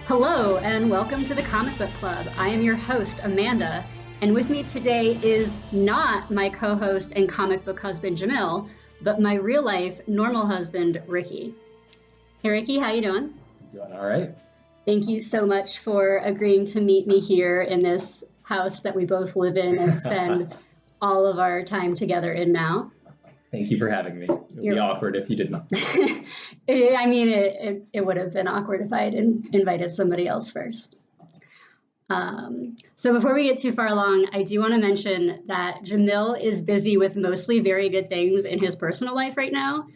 Hello, and welcome to the Comic Book Club. I am your host, Amanda, and with me today is not my co-host and comic book husband, Jamill, but my real-life normal husband, Ricky. Hey, Ricky, how you doing? Doing all right. Thank you so much for agreeing to meet me here in this house that we both live in and spend all of our time together in now. Thank you for having me. It would be awkward if you didn't. I mean, it would have been awkward if I had invited somebody else first. So before we get too far along, I do want to mention that Jamill is busy with mostly very good things in his personal life right now.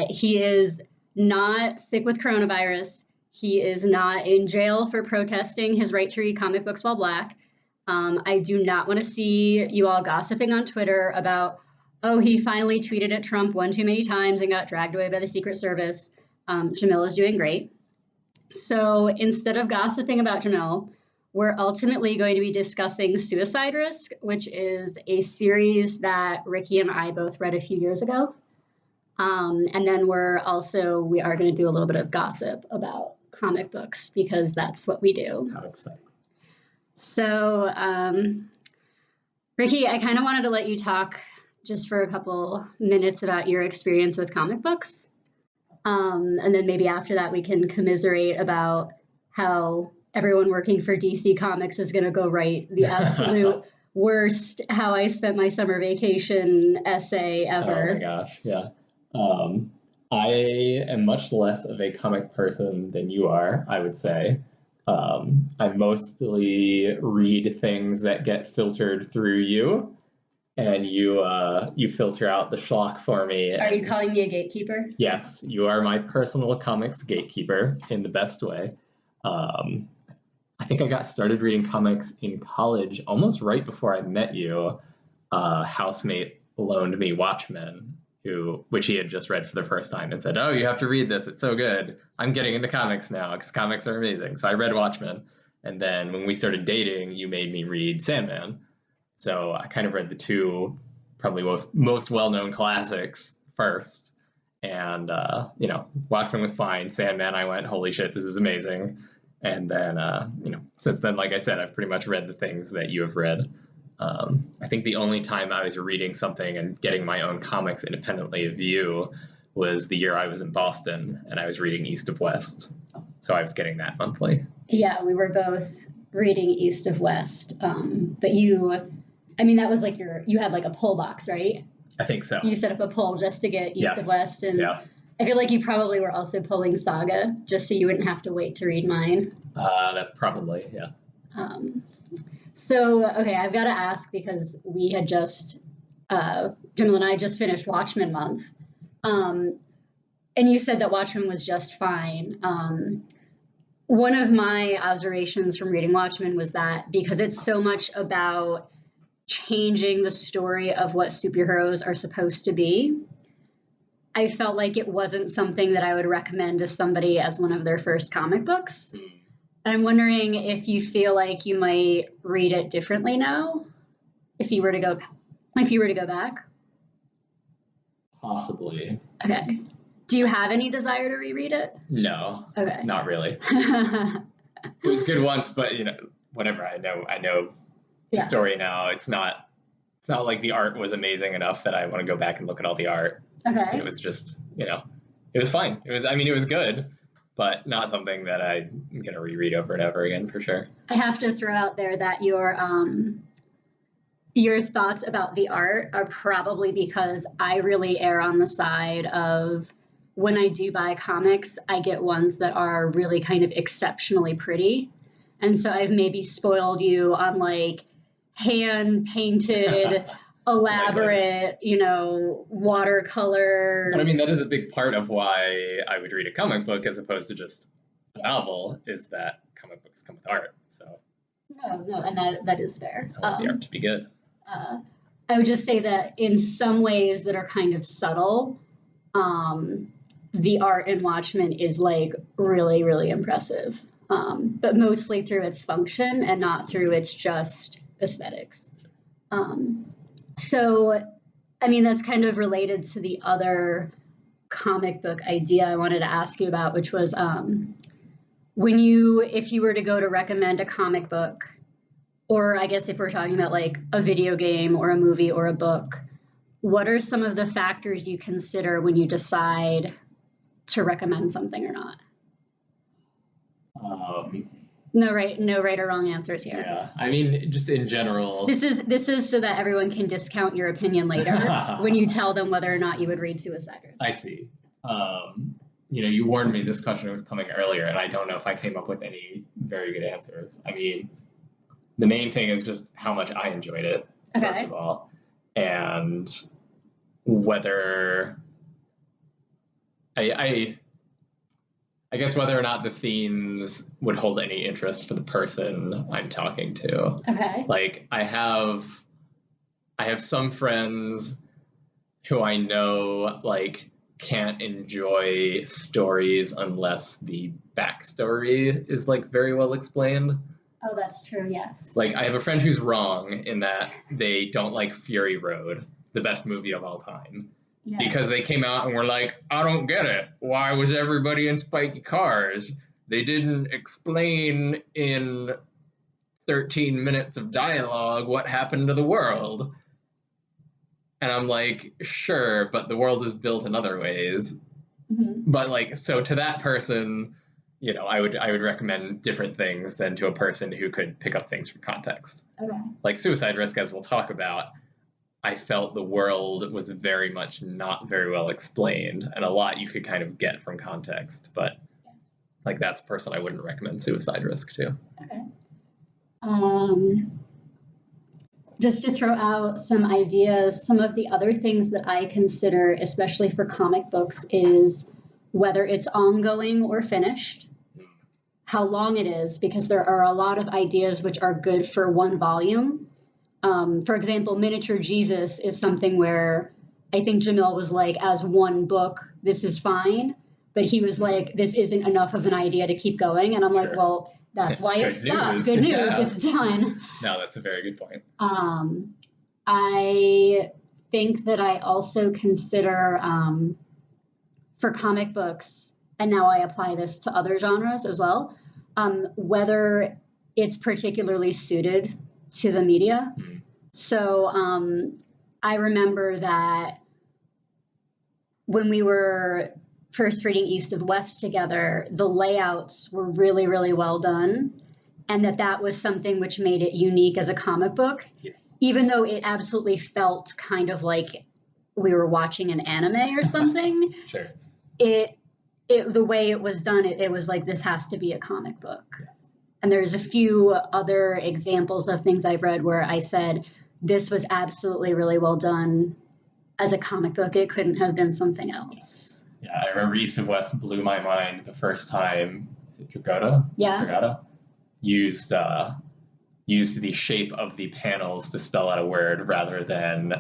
He is not sick with coronavirus. He is not in jail for protesting his right to read comic books while Black. I do not want to see you all gossiping on Twitter about, oh, he finally tweeted at Trump one too many times and got dragged away by the Secret Service. Jamill is doing great. So instead of gossiping about Jamill, we're ultimately going to be discussing Suicide Risk, which is a series that Ricky and I both read a few years ago. And then we are going to do a little bit of gossip about comic books because that's what we do. How exciting. So, Ricky, I kind of wanted to let you talk just for a couple minutes about your experience with comic books. And then maybe after that, we can commiserate about how everyone working for DC Comics is going to go write the absolute worst how I spent my summer vacation essay ever. Oh my gosh, yeah. I am much less of a comic person than you are, I would say. I mostly read things that get filtered through you. And you filter out the schlock for me. Are you calling me a gatekeeper? Yes, you are my personal comics gatekeeper in the best way. I think I got started reading comics in college almost right before I met you. A housemate loaned me Watchmen, which he had just read for the first time and said, oh, you have to read this. It's so good. I'm getting into comics now because comics are amazing. So I read Watchmen. And then when we started dating, you made me read Sandman. So I kind of read the two probably most well-known classics first. And, Watchmen was fine. Sandman, I went, holy shit, this is amazing. And then, since then, like I said, I've pretty much read the things that you have read. I think the only time I was reading something and getting my own comics independently of you was the year I was in Boston and I was reading East of West. So I was getting that monthly. Yeah, we were both reading East of West. But that was like you had like a pull box, right? I think so. You set up a pull just to get East of West. And yeah. I feel like you probably were also pulling Saga just so you wouldn't have to wait to read mine. That probably, yeah. Okay, I've got to ask because we had just, Jamill and I just finished Watchmen month. And you said that Watchmen was just fine. One of my observations from reading Watchmen was that because it's so much about changing the story of what superheroes are supposed to be, I felt like it wasn't something that I would recommend to somebody as one of their first comic books. And I'm wondering if you feel like you might read it differently now, if you were to go back. Possibly. Okay. Do you have any desire to reread it? No. Okay. Not really. It was good once, but whatever. I know the story now. It's not like the art was amazing enough that I want to go back and look at all the art. Okay. It was just, it was fine. It was good, but not something that I'm going to reread over and over again for sure. I have to throw out there that your thoughts about the art are probably because I really err on the side of when I do buy comics, I get ones that are really kind of exceptionally pretty. And so I've maybe spoiled you on like hand-painted, elaborate, watercolor. But that is a big part of why I would read a comic book as opposed to just a novel, is that comic books come with art. So No, and that is fair. I want the art to be good. I would just say that in some ways that are kind of subtle, the art in Watchmen is like really, really impressive. But mostly through its function and not through its just aesthetics. That's kind of related to the other comic book idea I wanted to ask you about, which was if you were to go to recommend a comic book, or I guess if we're talking about like a video game or a movie or a book, what are some of the factors you consider when you decide to recommend something or not? No right or wrong answers here. Yeah, I mean, just in general. This is so that everyone can discount your opinion later when you tell them whether or not you would read Suicide Risk. I see. You warned me this question was coming earlier, and I don't know if I came up with any very good answers. I mean, the main thing is just how much I enjoyed it, first of all, and whether I guess whether or not the themes would hold any interest for the person I'm talking to. Okay. Like I have some friends who I know like can't enjoy stories unless the backstory is like very well explained. Oh, that's true, yes. Like I have a friend who's wrong in that they don't like Fury Road, the best movie of all time. Yes. Because they came out and were like, I don't get it. Why was everybody in spiky cars? They didn't explain in 13 minutes of dialogue what happened to the world. And I'm like, sure, but the world is built in other ways. Mm-hmm. But like, so to that person, I would recommend different things than to a person who could pick up things from context. Okay. Like Suicide Risk, as we'll talk about, I felt the world was very much not very well explained, and a lot you could kind of get from context, but yes. Like that's a person I wouldn't recommend Suicide Risk to. Okay. Just to throw out some ideas, some of the other things that I consider, especially for comic books, is whether it's ongoing or finished, how long it is, because there are a lot of ideas which are good for one volume. For example, Miniature Jesus is something where I think Jamill was like, as one book, this is fine. But he was like, this isn't enough of an idea to keep going. And I'm like, well, that's why it stopped. Good news, it's done. No, that's a very good point. I think that I also consider for comic books, and now I apply this to other genres as well, whether it's particularly suited to the media. Mm-hmm. So I remember that when we were first reading East of West together, the layouts were really, really well done, and that was something which made it unique as a comic book. Yes. Even though it absolutely felt kind of like we were watching an anime or something. Sure. The way it was done, it was like, this has to be a comic book. Yes. And there's a few other examples of things I've read where I said, this was absolutely really well done as a comic book. It couldn't have been something else. Yeah, I remember East of West blew my mind the first time. Is it Dragota? Yeah. Dragota used the shape of the panels to spell out a word rather than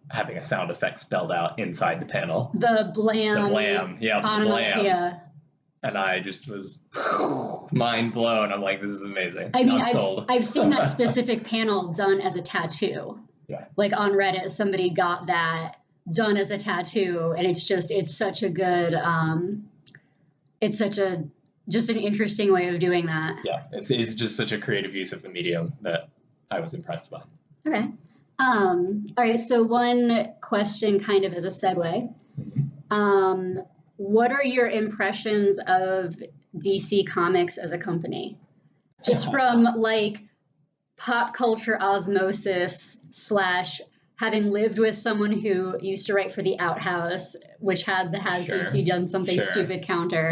having a sound effect spelled out inside the panel. The blam. Yeah, the blam. Yeah. And I just was mind blown. I'm like, this is amazing. I mean, I've seen that specific panel done as a tattoo. Yeah. Like on Reddit, somebody got that done as a tattoo, and it's such a good, just an interesting way of doing that. Yeah, it's just such a creative use of the medium that I was impressed by. Okay. All right, so one question kind of as a segue. Mm-hmm. What are your impressions of DC Comics as a company? Just from like pop culture osmosis / having lived with someone who used to write for the Outhouse, which has DC done something stupid counter.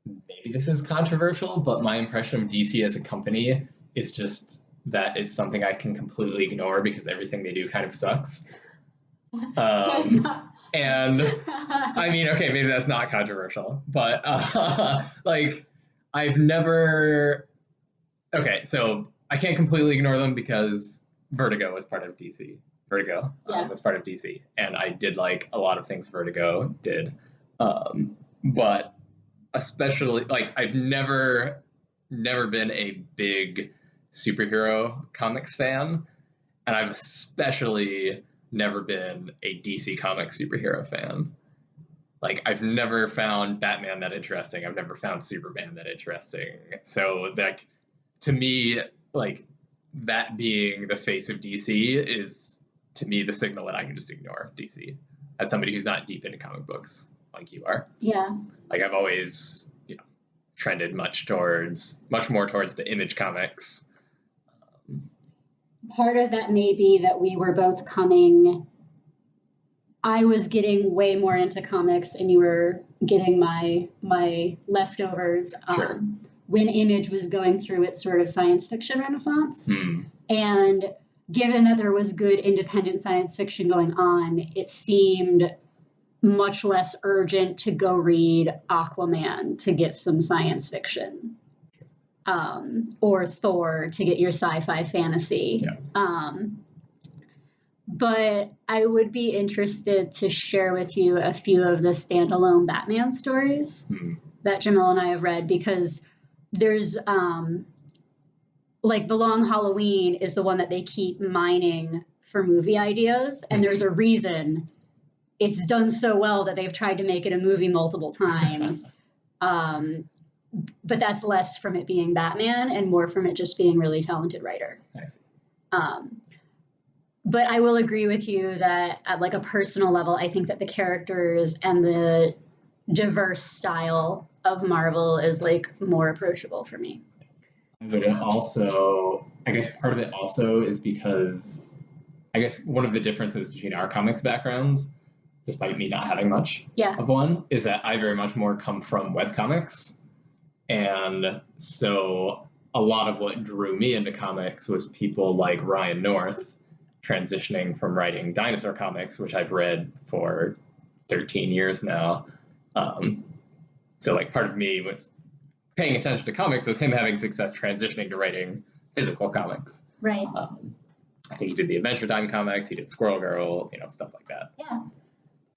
Maybe this is controversial, but my impression of DC as a company is just that it's something I can completely ignore because everything they do kind of sucks. And I mean, okay, maybe that's not controversial, but like I've never, okay, so I can't completely ignore them because Vertigo was part of DC. Vertigo was part of DC, and I did like a lot of things Vertigo did, but especially like I've never been a big superhero comics fan, and I've especially never been a DC Comics superhero fan. like I've never found Batman that interesting. I've never found Superman that interesting. So like to me, like that being the face of DC is to me the signal that I can just ignore DC as somebody who's not deep into comic books like you are. Yeah. Like I've always, trended much more towards the Image comics. Part of that may be that we were both coming. I was getting way more into comics, and you were getting my leftovers. Sure. When Image was going through its sort of science fiction renaissance, and given that there was good independent science fiction going on, it seemed much less urgent to go read Aquaman to get some science fiction, or Thor to get your sci-fi fantasy. Yeah. But I would be interested to share with you a few of the standalone Batman stories that Jamill and I have read, because there's like The Long Halloween is the one that they keep mining for movie ideas, and there's a reason it's done so well that they've tried to make it a movie multiple times. But that's less from it being Batman and more from it just being really talented writer. I see. But I will agree with you that at like a personal level, I think that the characters and the diverse style of Marvel is like more approachable for me. I would also, I guess part of it also is because I guess one of the differences between our comics backgrounds, despite me not having much of one, is that I very much more come from webcomics. And so a lot of what drew me into comics was people like Ryan North transitioning from writing dinosaur comics, which I've read for 13 years now. So like part of me was paying attention to comics was him having success transitioning to writing physical comics. Right. I think he did the Adventure Time comics, he did Squirrel Girl, stuff like that. Yeah.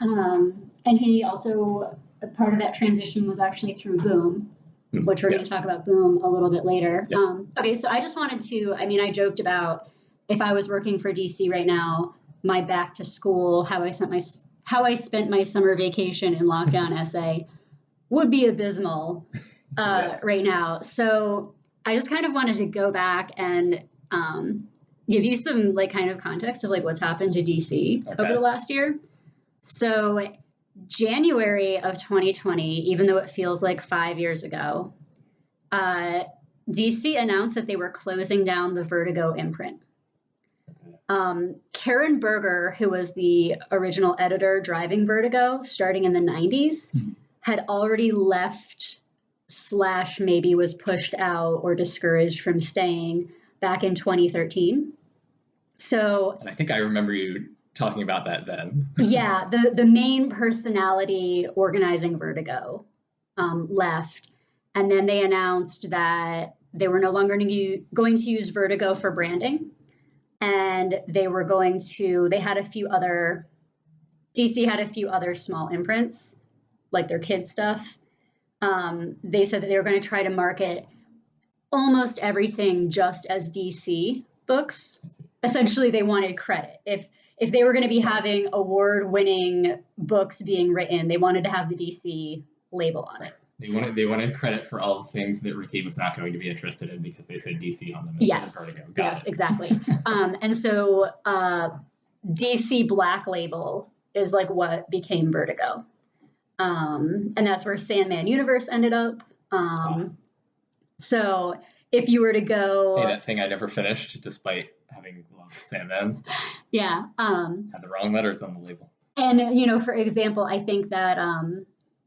And he also, part of that transition was actually through Boom, which we're going to talk about Boom a little bit later. Yep. Okay, so I just wanted to, I joked about if I was working for DC right now, my back to school, how I spent my summer vacation in lockdown essay would be abysmal right now. So I just kind of wanted to go back and give you some like kind of context of like what's happened to DC over the last year. So January of 2020, even though it feels like 5 years ago, DC announced that they were closing down the Vertigo imprint. Karen Berger, who was the original editor driving Vertigo starting in the 90s, had already left / maybe was pushed out or discouraged from staying back in 2013. So, and I think I remember you talking about that then. Yeah, the main personality organizing Vertigo left, and then they announced that they were no longer going to use Vertigo for branding, and they had a few other, DC had a few other small imprints, like their kids stuff. They said that they were going to try to market almost everything just as DC books. Essentially, they wanted credit. If they were going to be having award-winning books being written, they wanted to have the DC label on it. They wanted credit for all the things that Ricky was not going to be interested in because they said DC on them instead of Vertigo. Got it. Exactly. And so DC Black Label is like what became Vertigo. And that's where Sandman Universe ended up. So if you were to go... Hey, that thing I never finished despite having loved Sandman. Yeah. Had the wrong letters on the label. And, for example, I think that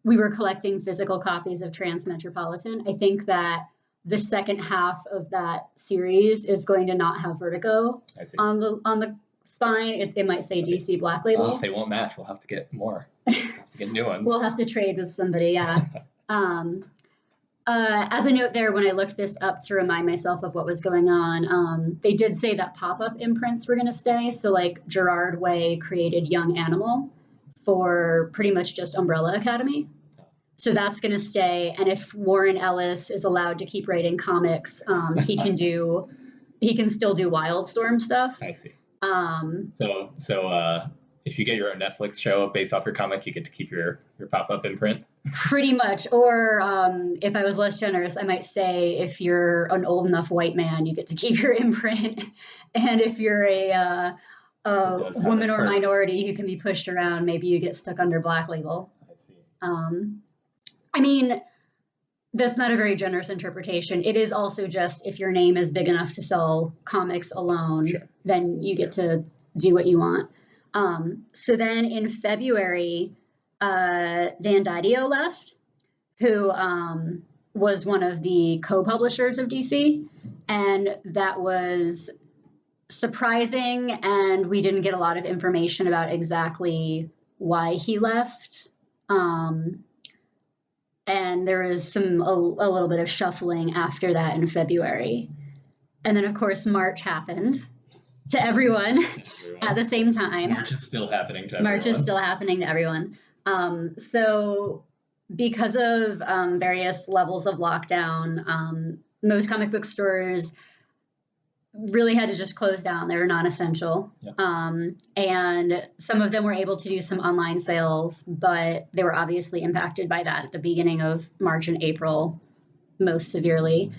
we were collecting physical copies of Transmetropolitan. I think that the second half of that series is going to not have Vertigo on the spine. It might say DC Black Label. Oh, if they won't match, we'll have to get more. We'll have to get new ones. We'll have to trade with somebody, yeah. As a note there, when I looked this up to remind myself of what was going on, they did say that pop-up imprints were going to stay. So like Gerard Way created Young Animal for pretty much just Umbrella Academy. So that's going to stay. And if Warren Ellis is allowed to keep writing comics, he can still do Wildstorm stuff. I see. if you get your own Netflix show based off your comic, you get to keep your pop-up imprint. Pretty much. Or if I was less generous, I might say if you're an old enough white man, you get to keep your imprint. And if you're a woman or minority who can be pushed around, maybe you get stuck under Black Label. I see. I mean, that's not a very generous interpretation. It is also just if your name is big enough to sell comics alone, Sure. then you get to do what you want. So then in February, Dan Didio left, who was one of the co-publishers of DC, and that was surprising, and we didn't get a lot of information about exactly why he left. And there was a little bit of shuffling after that in February. And then, of course, March happened to everyone at the same time. March is still happening to everyone. March is still happening to everyone. So because of various levels of lockdown, most comic book stores really had to just close down. They were non-essential. Yep. And some of them were able to do some online sales, but they were obviously impacted by that at the beginning of March and April most severely.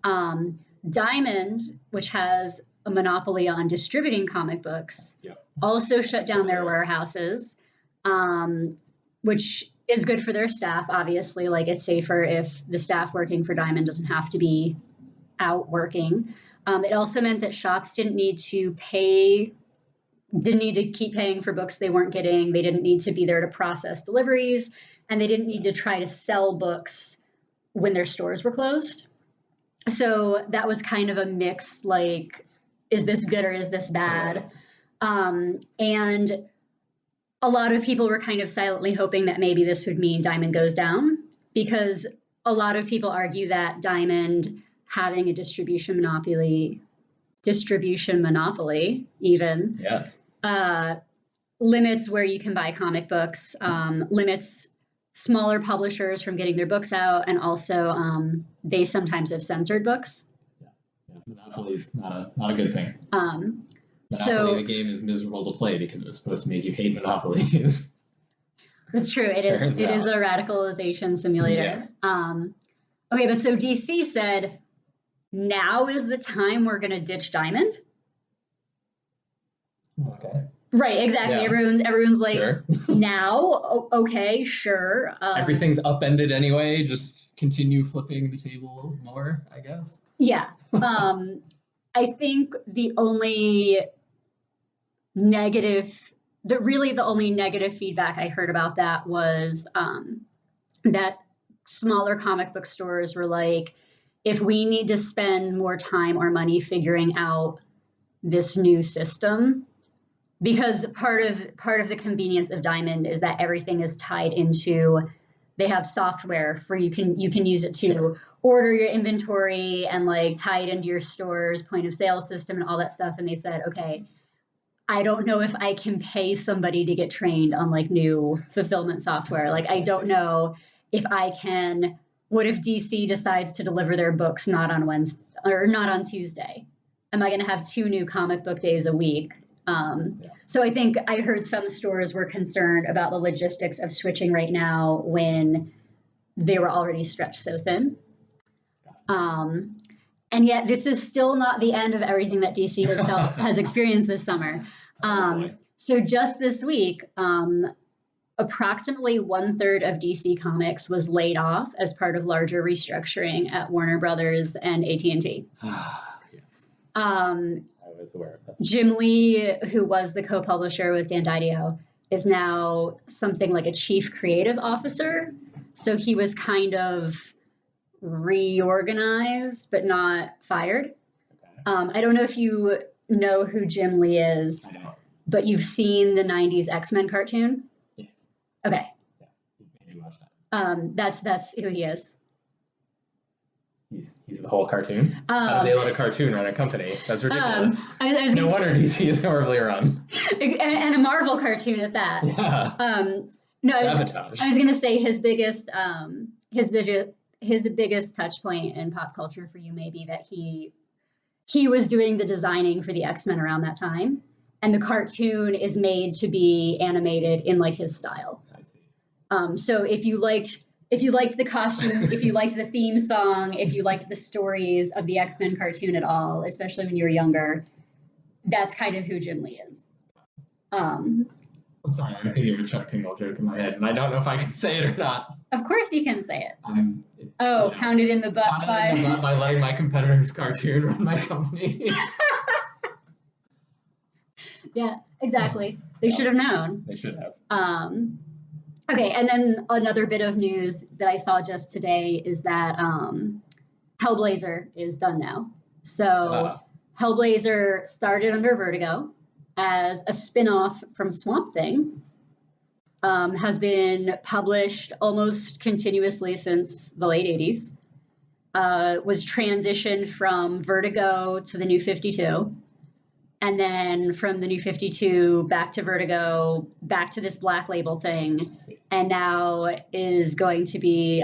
Diamond, which has a monopoly on distributing comic books, Yep. also shut down their warehouses, which is good for their staff, obviously. Like, it's safer if the staff working for Diamond doesn't have to be out working. It also meant that shops didn't need to keep paying for books they weren't getting. They didn't need to be there to process deliveries, and they didn't need to try to sell books when their stores were closed. So that was kind of a mixed, like, is this good or is this bad? And a lot of people were kind of silently hoping that maybe this would mean Diamond goes down, because a lot of people argue that Diamond having a distribution monopoly even, Yes. limits where you can buy comic books, limits smaller publishers from getting their books out, and also they sometimes have censored books. Yeah. Monopoly is not a good thing. Monopoly, the game, is miserable to play because it was supposed to make you hate monopolies. It's true. It is a radicalization simulator. Yes. Okay, but so DC said, now is the time we're going to ditch Diamond? Okay. Right, exactly. Yeah. Everyone's like, sure. Now? Okay, sure. Everything's upended anyway. Just continue flipping the table more, I guess. Yeah. I think the only negative feedback I heard about that was that smaller comic book stores were like, if we need to spend more time or money figuring out this new system, because part of the convenience of Diamond is that everything is tied into, they have software for you can use it to order your inventory and like tie it into your store's point of sale system and all that stuff. And they said, okay, I don't know if I can pay somebody to get trained on like new fulfillment software. Like, I don't know if I can. What if DC decides to deliver their books not on Wednesday or not on Tuesday? Am I going to have 2 new comic book days a week? So I think I heard some stores were concerned about the logistics of switching right now when they were already stretched so thin. And yet this is still not the end of everything that DC has experienced this summer. So just this week, approximately 1/3 of DC Comics was laid off as part of larger restructuring at Warner Brothers and AT&T. Yes. I was aware of that. Jamill, who was the co-publisher with Dan Didio, is now something like a chief creative officer. So he was kind of reorganized, but not fired. Okay. I don't know if you know who Jamill is, I don't. But you've seen the 90s X-Men cartoon? Yes. Okay. Yes. You made me watch that. That's who he is. He's the whole cartoon. How did they let a cartoon run a company? That's ridiculous. No wonder DC is horribly run. And a Marvel cartoon at that. Yeah. No, sabotage. I was gonna say his biggest touch point in pop culture for you may be that he was doing the designing for the X-Men around that time, and the cartoon is made to be animated in like his style. I see. So if you liked the costumes, if you liked the theme song, if you liked the stories of the X-Men cartoon at all, especially when you were younger, that's kind of who Jim Lee is. I'm sorry, I'm thinking of a Chuck Tingle joke in my head, and I don't know if I can say it or not. Of course you can say it. Pounded in the butt by letting my competitor's cartoon run my company. Yeah, exactly. They should have known. They should have. Okay, and then another bit of news that I saw just today is that Hellblazer is done now. So Hellblazer started under Vertigo as a spin-off from Swamp Thing, has been published almost continuously since the late 80s, was transitioned from Vertigo to the New 52, and then from the New 52 back to Vertigo, back to this Black Label thing, and now is going to be,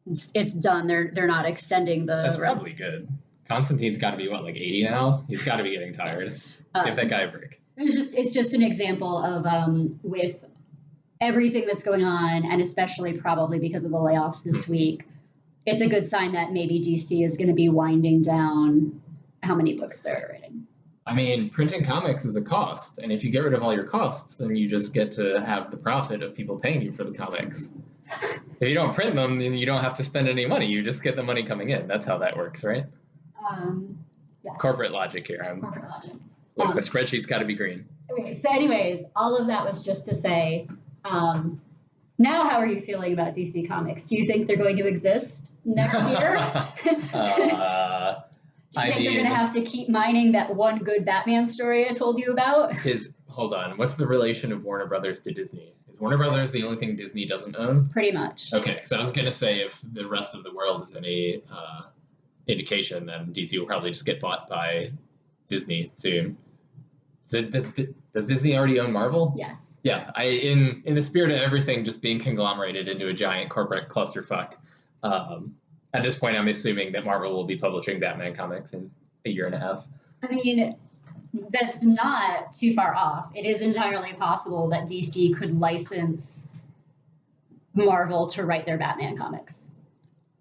it's done. They're not extending the... That's probably good. Constantine's got to be, what, like 80 now? He's got to be getting tired. Give that guy a break. It's just an example of with everything that's going on, and especially probably because of the layoffs this week, it's a good sign that maybe DC is going to be winding down how many books they're writing. I mean, printing comics is a cost, and if you get rid of all your costs, then you just get to have the profit of people paying you for the comics. If you don't print them, then you don't have to spend any money. You just get the money coming in. That's how that works, right? Yes. Corporate logic here. Corporate logic. Look, the spreadsheet's got to be green. Okay, so anyways, all of that was just to say, now how are you feeling about DC Comics? Do you think they're going to exist next year? Do you think they're going to have to keep mining that one good Batman story I told you about? Hold on, what's the relation of Warner Brothers to Disney? Is Warner Brothers the only thing Disney doesn't own? Pretty much. Okay, so I was going to say if the rest of the world is any indication, then DC will probably just get bought by Disney soon. Does Disney already own Marvel? Yes. Yeah, in the spirit of everything just being conglomerated into a giant corporate clusterfuck, at this point I'm assuming that Marvel will be publishing Batman comics in a year and a half. I mean, that's not too far off. It is entirely possible that DC could license Marvel to write their Batman comics,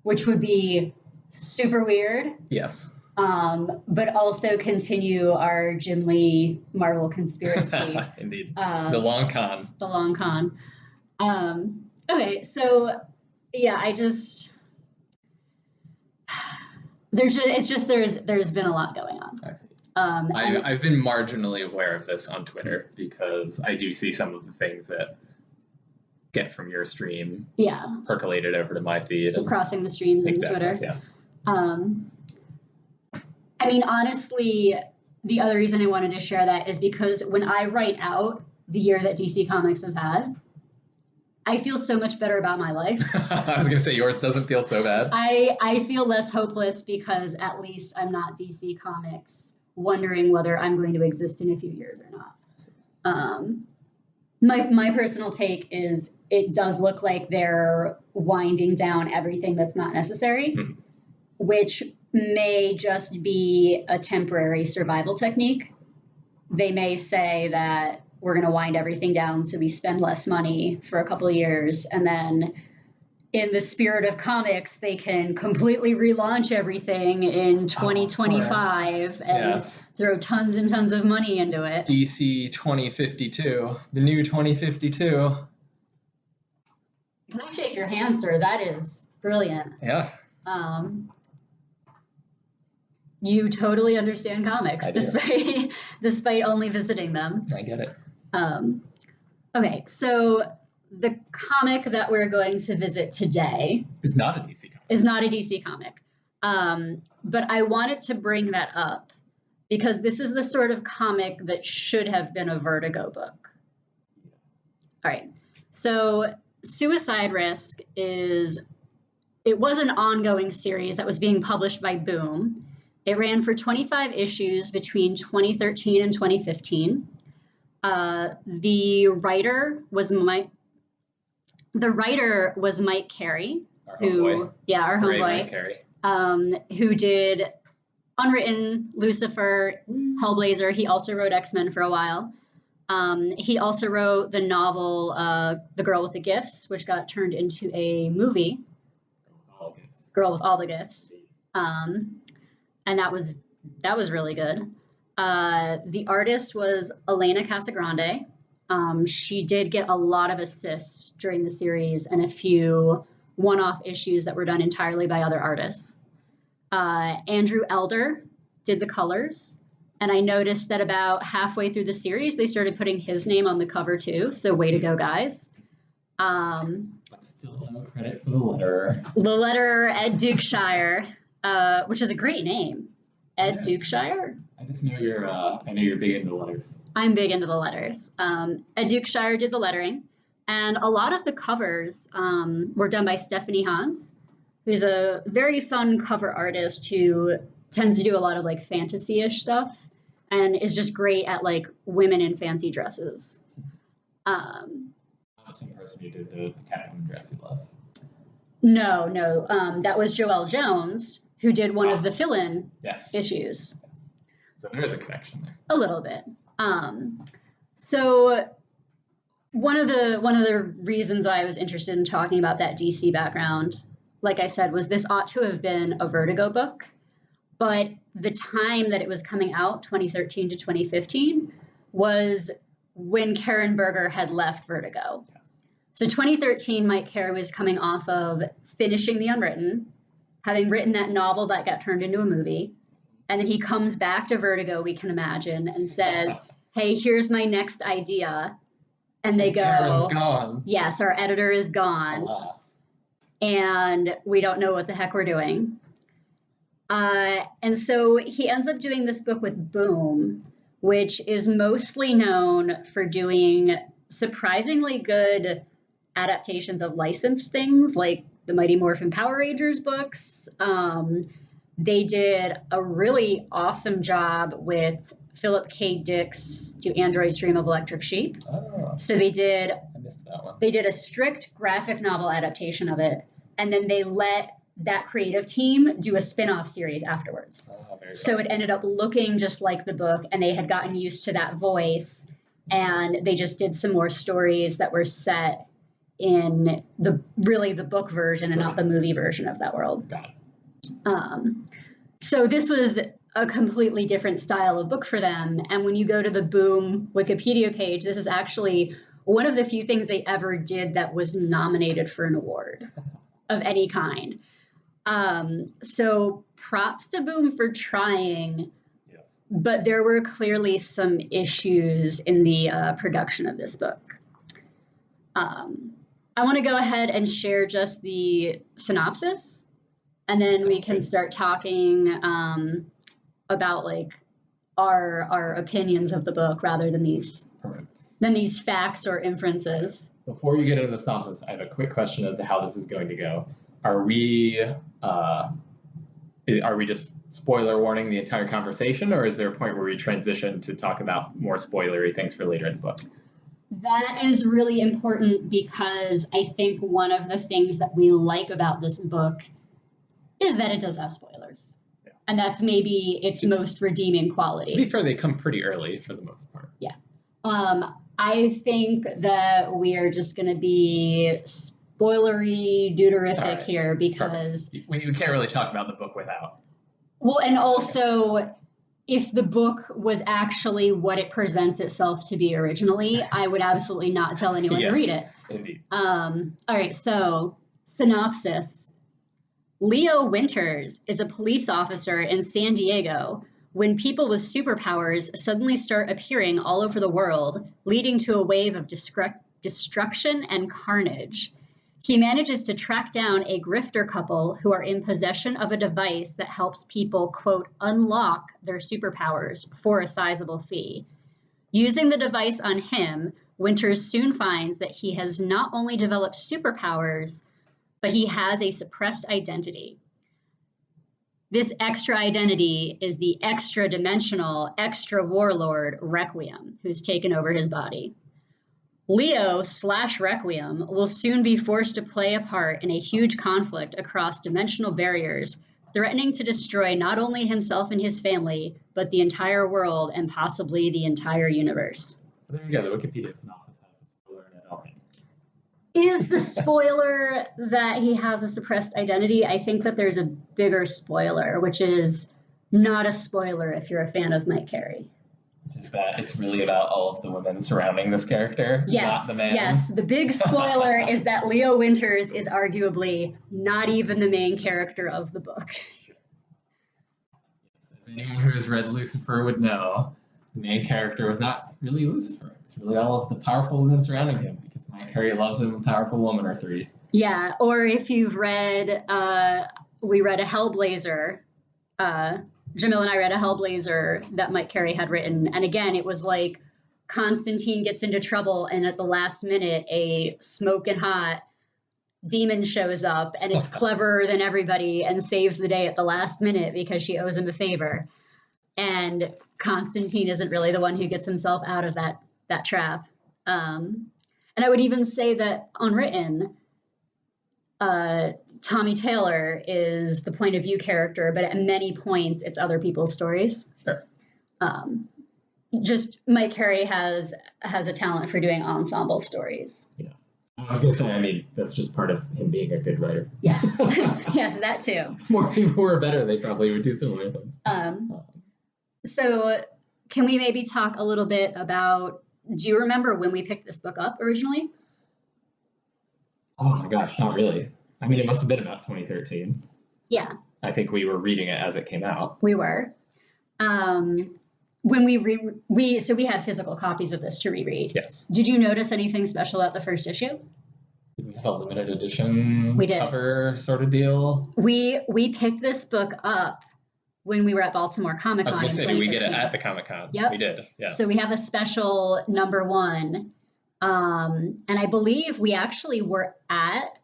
which would be super weird. Yes. But also continue our Jim Lee Marvel conspiracy. Indeed. The long con. The long con. Okay, so yeah, there's been a lot going on. I see. I've been marginally aware of this on Twitter because I do see some of the things that get from your stream percolated over to my feed. And crossing the streams in Twitter. Yes. I mean, honestly, the other reason I wanted to share that is because when I write out the year that DC Comics has had, I feel so much better about my life. I was going to say yours doesn't feel so bad. I feel less hopeless because at least I'm not DC Comics wondering whether I'm going to exist in a few years or not. My personal take is it does look like they're winding down everything that's not necessary, which may just be a temporary survival technique. They may say that we're going to wind everything down so we spend less money for a couple of years, and then in the spirit of comics, they can completely relaunch everything in 2025 and throw tons and tons of money into it. DC 2052, the new 2052. Can I shake your hand, sir? That is brilliant. Yeah. You totally understand comics, despite only visiting them. I get it. Okay, so the comic that we're going to visit today is not a DC comic. But I wanted to bring that up because this is the sort of comic that should have been a Vertigo book. All right, so Suicide Risk was an ongoing series that was being published by Boom. It ran for 25 issues between 2013 and 2015. The writer was Mike Carey, our homeboy. Mike Carey, who did Unwritten, Lucifer, Hellblazer. He also wrote X-Men for a while. He also wrote the novel The Girl with the Gifts, which got turned into a movie, Girl with All the Gifts. And that was really good. The artist was Elena Casagrande. She did get a lot of assists during the series and a few one-off issues that were done entirely by other artists. Andrew Elder did the colors. And I noticed that about halfway through the series, they started putting his name on the cover too. So way to go, guys. But still no credit for the letterer. The letterer, Ed Dukeshire, which is a great name. Ed Dukeshire. I just know I know you're big into letters. I'm big into the letters. Ed Dukeshire did the lettering. And a lot of the covers were done by Stephanie Hans, who's a very fun cover artist who tends to do a lot of like fantasy-ish stuff and is just great at like women in fancy dresses. The same person who did the Catwoman dress you love. No, that was Joelle Jones, who did one of the fill-in issues. Yes. So there is a connection there. A little bit. So one of the reasons I was interested in talking about that DC background, like I said, was this ought to have been a Vertigo book, but the time that it was coming out, 2013 to 2015, was when Karen Berger had left Vertigo. Yes. So 2013, Mike Carey was coming off of finishing The Unwritten, having written that novel that got turned into a movie, and then he comes back to Vertigo, we can imagine, and says, hey, here's my next idea. And they go, Karen's gone. Yes, our editor is gone. Alas. And we don't know what the heck we're doing. And so he ends up doing this book with Boom, which is mostly known for doing surprisingly good adaptations of licensed things like the Mighty Morphin Power Rangers books. They did a really awesome job with Philip K. Dick's Do Androids Dream of Electric Sheep. Oh. So I missed that one. They did a strict graphic novel adaptation of it, and then they let that creative team do a spin-off series afterwards. Oh, very so it ended up looking just like the book, and they had gotten used to that voice, and they just did some more stories that were set in the book version and not the movie version of that world. Got it. So this was a completely different style of book for them. And when you go to the Boom Wikipedia page, this is actually one of the few things they ever did that was nominated for an award of any kind. So props to Boom for trying, yes. But there were clearly some issues in the production of this book. I want to go ahead and share just the synopsis, and then we can start talking about like our opinions of the book rather than these facts or inferences. Before you get into the synopsis, I have a quick question as to how this is going to go. Are we just spoiler warning the entire conversation, or is there a point where we transition to talk about more spoilery things for later in the book? That is really important because I think one of the things that we like about this book is that it does have spoilers. Yeah. And that's maybe its most redeeming quality. To be fair, they come pretty early for the most part. Yeah. I think that we are just going to be spoilery deuterific here because... We can't really talk about the book without. Well, and also... If the book was actually what it presents itself to be originally, I would absolutely not tell anyone to read it. Indeed. All right, so synopsis. Leo Winters is a police officer in San Diego when people with superpowers suddenly start appearing all over the world, leading to a wave of destruction and carnage. He manages to track down a grifter couple who are in possession of a device that helps people, quote, unlock their superpowers for a sizable fee. Using the device on him, Winters soon finds that he has not only developed superpowers, but he has a suppressed identity. This extra identity is the extra-dimensional, extra-warlord Requiem, who's taken over his body. Leo/Requiem will soon be forced to play a part in a huge conflict across dimensional barriers, threatening to destroy not only himself and his family, but the entire world and possibly the entire universe. So there you go. The Wikipedia synopsis has the spoiler in it already. Is the spoiler that he has a suppressed identity? I think that there's a bigger spoiler, which is not a spoiler if you're a fan of Mike Carey. Which is that it's really about all of the women surrounding this character, not the man. Yes, the big spoiler is that Leo Winters is arguably not even the main character of the book. Yes, as anyone who has read Lucifer would know, the main character was not really Lucifer. It's really all of the powerful women surrounding him, because Mike Carey loves him a powerful woman or three. Yeah, or if you've read, we read a Hellblazer, Jamill and I read a Hellblazer that Mike Carey had written. And again, it was like Constantine gets into trouble, and at the last minute, a smoking hot demon shows up and is cleverer than everybody and saves the day at the last minute because she owes him a favor. And Constantine isn't really the one who gets himself out of that trap. And I would even say that unwritten, Tommy Taylor is the point of view character, but at many points it's other people's stories. Sure. Just Mike Carey has a talent for doing ensemble stories. Yes. I was going to say, I mean, that's just part of him being a good writer. Yes. Yes, that too. If more people were better, they probably would do similar things. So can we maybe talk a little bit about, do you remember when we picked this book up originally? Oh my gosh, not really. I mean, it must have been about 2013. Yeah. I think we were reading it as it came out. We were. When we had physical copies of this to reread. Yes. Did you notice anything special about the first issue? Did we have a limited edition We did. cover sort of deal? We picked this book up when we were at Baltimore Comic Con. I was going to say, did we get it at the Comic Con? Yep. We did, yes. So we have a special #1. And I believe we actually were at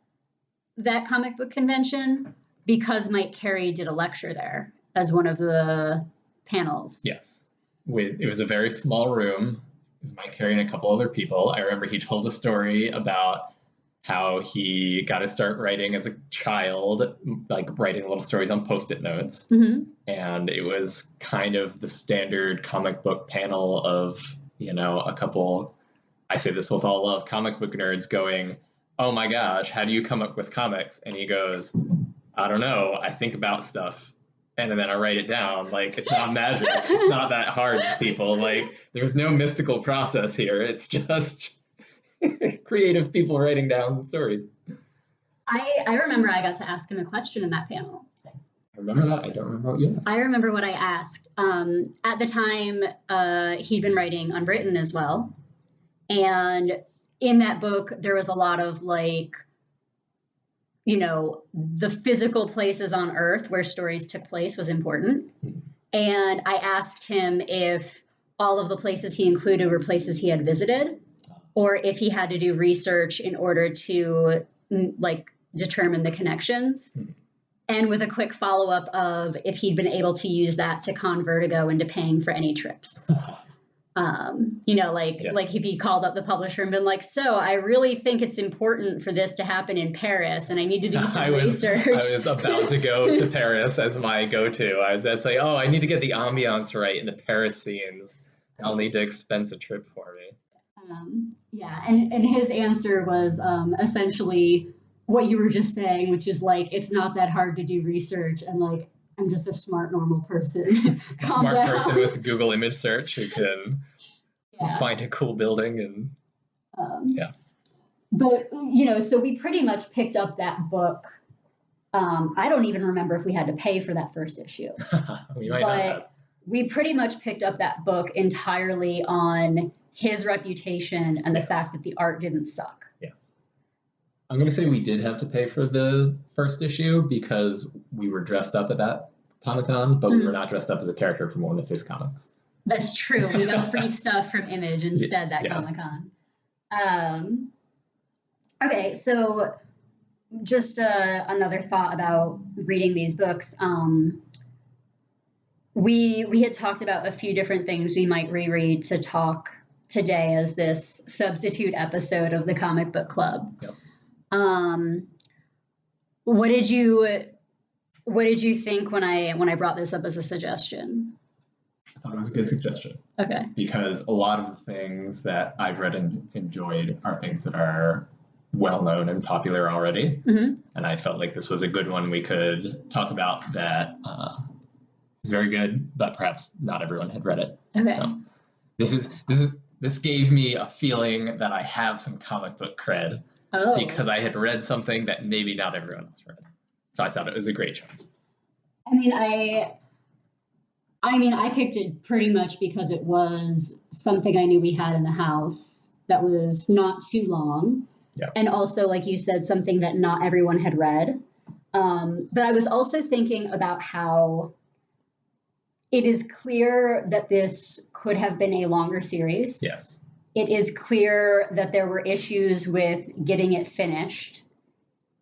that comic book convention because Mike Carey did a lecture there as one of the panels. Yes. It was a very small room. It was Mike Carey and a couple other people. I remember he told a story about how he got to start writing as a child, like writing little stories on Post-it notes. Mm-hmm. And it was kind of the standard comic book panel of, a couple, I say this with all love, comic book nerds going, oh my gosh, how do you come up with comics? And he goes, I don't know, I think about stuff. And then I write it down. Like, it's not magic. It's not that hard, people. Like, there's no mystical process here. It's just creative people writing down stories. I remember I got to ask him a question in that panel. I remember that. I don't remember what you asked. I remember what I asked. At the time, he'd been writing Unwritten as well. And in that book, there was a lot of the physical places on Earth where stories took place was important. Mm-hmm. And I asked him if all of the places he included were places he had visited, or if he had to do research in order to determine the connections. Mm-hmm. And with a quick follow-up of if he'd been able to use that to con Vertigo into paying for any trips. Like if he called up the publisher and been like, so I really think it's important for this to happen in Paris and I need to do some research. I was about to go to Paris as my go-to. I was about to say, I need to get the ambiance right in the Paris scenes. I'll need to expense a trip for me. And his answer was essentially what you were just saying, which is it's not that hard to do research, and I'm just a smart, normal person. A smart person with Google image search who can find a cool building and But so we pretty much picked up that book. I don't even remember if we had to pay for that first issue. We might not have. We pretty much picked up that book entirely on his reputation and the fact that the art didn't suck. Yes. I'm going to say we did have to pay for the first issue because we were dressed up at that Comic-Con, but we were not dressed up as a character from one of his comics. That's true. We got free stuff from Image instead that Comic-Con. Okay, so just another thought about reading these books. We had talked about a few different things we might reread to talk today as this substitute episode of the Comic Book Club. Yep. What did you What did you think when I brought this up as a suggestion? I thought it was a good suggestion. Okay. Because a lot of the things that I've read and enjoyed are things that are well known and popular already. Mm-hmm. And I felt like this was a good one we could talk about that is very good, but perhaps not everyone had read it. Okay. So this gave me a feeling that I have some comic book cred because I had read something that maybe not everyone else read. So I thought it was a great choice. I mean, I picked it pretty much because it was something I knew we had in the house that was not too long. Yeah. And also, like you said, something that not everyone had read. But I was also thinking about how it is clear that this could have been a longer series. Yes. It is clear that there were issues with getting it finished.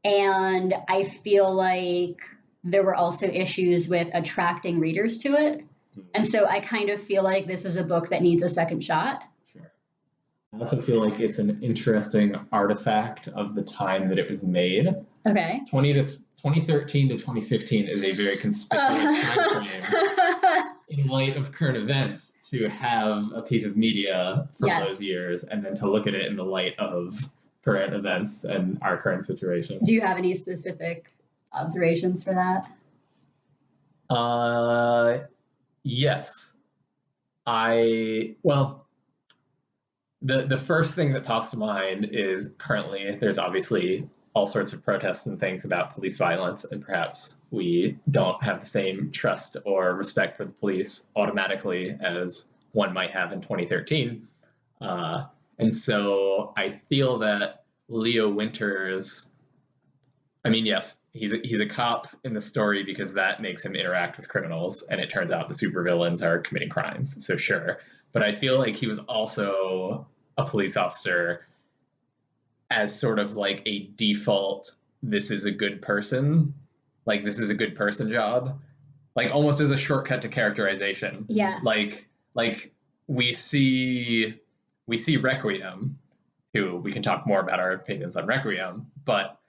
And I feel like there were also issues with attracting readers to it. And so I kind of feel like this is a book that needs a second shot. Sure. I also feel like it's an interesting artifact of the time that it was made. Okay. 2013 to 2015 is a very conspicuous time frame in light of current events to have a piece of media from those years and then to look at it in the light of current events and our current situation. Do you have any specific observations for that? Yes. The first thing that pops to mind is currently there's obviously all sorts of protests and things about police violence, and perhaps we don't have the same trust or respect for the police automatically as one might have in 2013. And so I feel that Leo Winters, I mean, yes, he's a cop in the story because that makes him interact with criminals, and it turns out the supervillains are committing crimes, so sure. But I feel like he was also a police officer as sort of like a default, this is a good person, like this is a good person job, like almost as a shortcut to characterization. Yes. Like we see Requiem, who we can talk more about our opinions on Requiem, but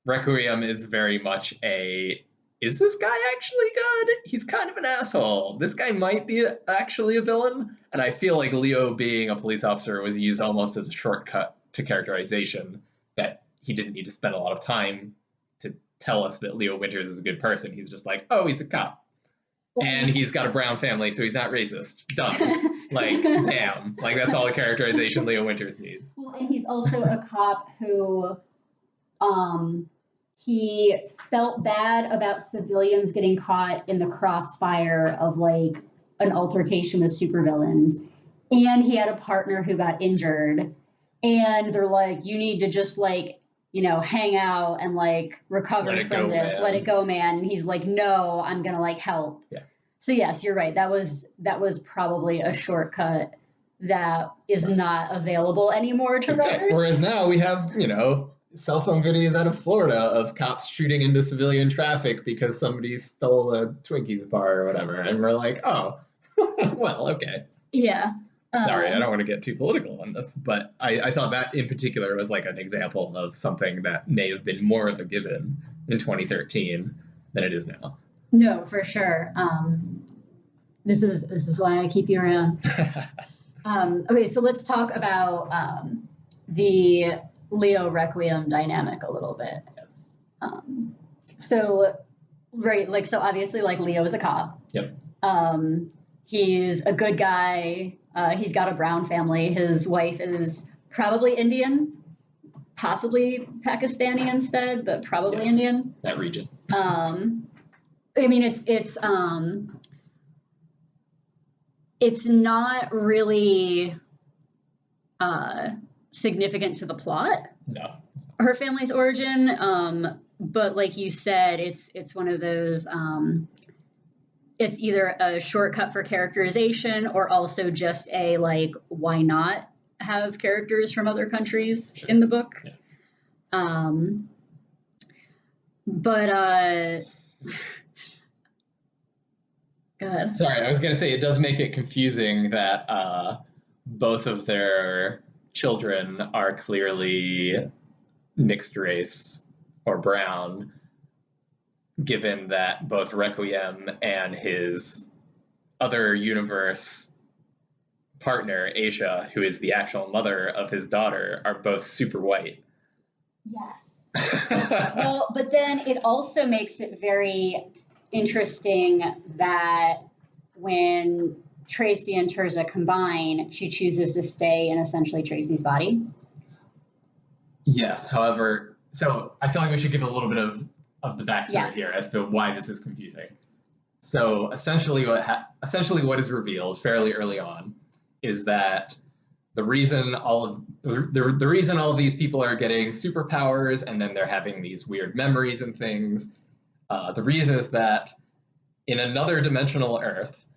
Requiem is very much is this guy actually good? He's kind of an asshole. This guy might be actually a villain. And I feel like Leo being a police officer was used almost as a shortcut to characterization, that he didn't need to spend a lot of time to tell us that Leo Winters is a good person. He's just like, oh, he's a cop. And he's got a brown family, so he's not racist. Done. Like, damn. Like, that's all the characterization Leo Winters needs. Well, and he's also a cop who he felt bad about civilians getting caught in the crossfire of like an altercation with supervillains. And he had a partner who got injured. And they're like, you need to just like, hang out and like recover from this. Man. Let it go, man. And he's like, no, I'm going to like help. Yes. So yes, you're right. That was probably a shortcut that is not available anymore to writers. Whereas now we have, cell phone videos out of Florida of cops shooting into civilian traffic because somebody stole a Twinkies bar or whatever. And we're like, oh, well, okay. Yeah. Sorry, I don't want to get too political on this, but I thought that in particular was like an example of something that may have been more of a given in 2013 than it is now. No, for sure. This is why I keep you around. Okay, so let's talk about the Leo Requiem dynamic a little bit. Yes. So obviously like Leo is a cop. Yep. He's a good guy. He's got a brown family. His wife is probably Indian, possibly Pakistani instead, but probably Indian. That region. I mean, it's not really significant to the plot. No. Her family's origin, but like you said, it's one of those. It's either a shortcut for characterization or also just a like, why not have characters from other countries in the book? Yeah. Go ahead. Sorry, I was going to say it does make it confusing that both of their children are clearly mixed race or brown, given that both Requiem and his other universe partner, Asia, who is the actual mother of his daughter, are both super white. Yes. Well, but then it also makes it very interesting that when Tracy and Tirzah combine, she chooses to stay in essentially Tracy's body. Yes, however, so I feel like we should give a little bit of the backstory here as to why this is confusing. So essentially what is revealed fairly early on is that the reason all of these people are getting superpowers and then they're having these weird memories and things, the reason is that in another dimensional Earth,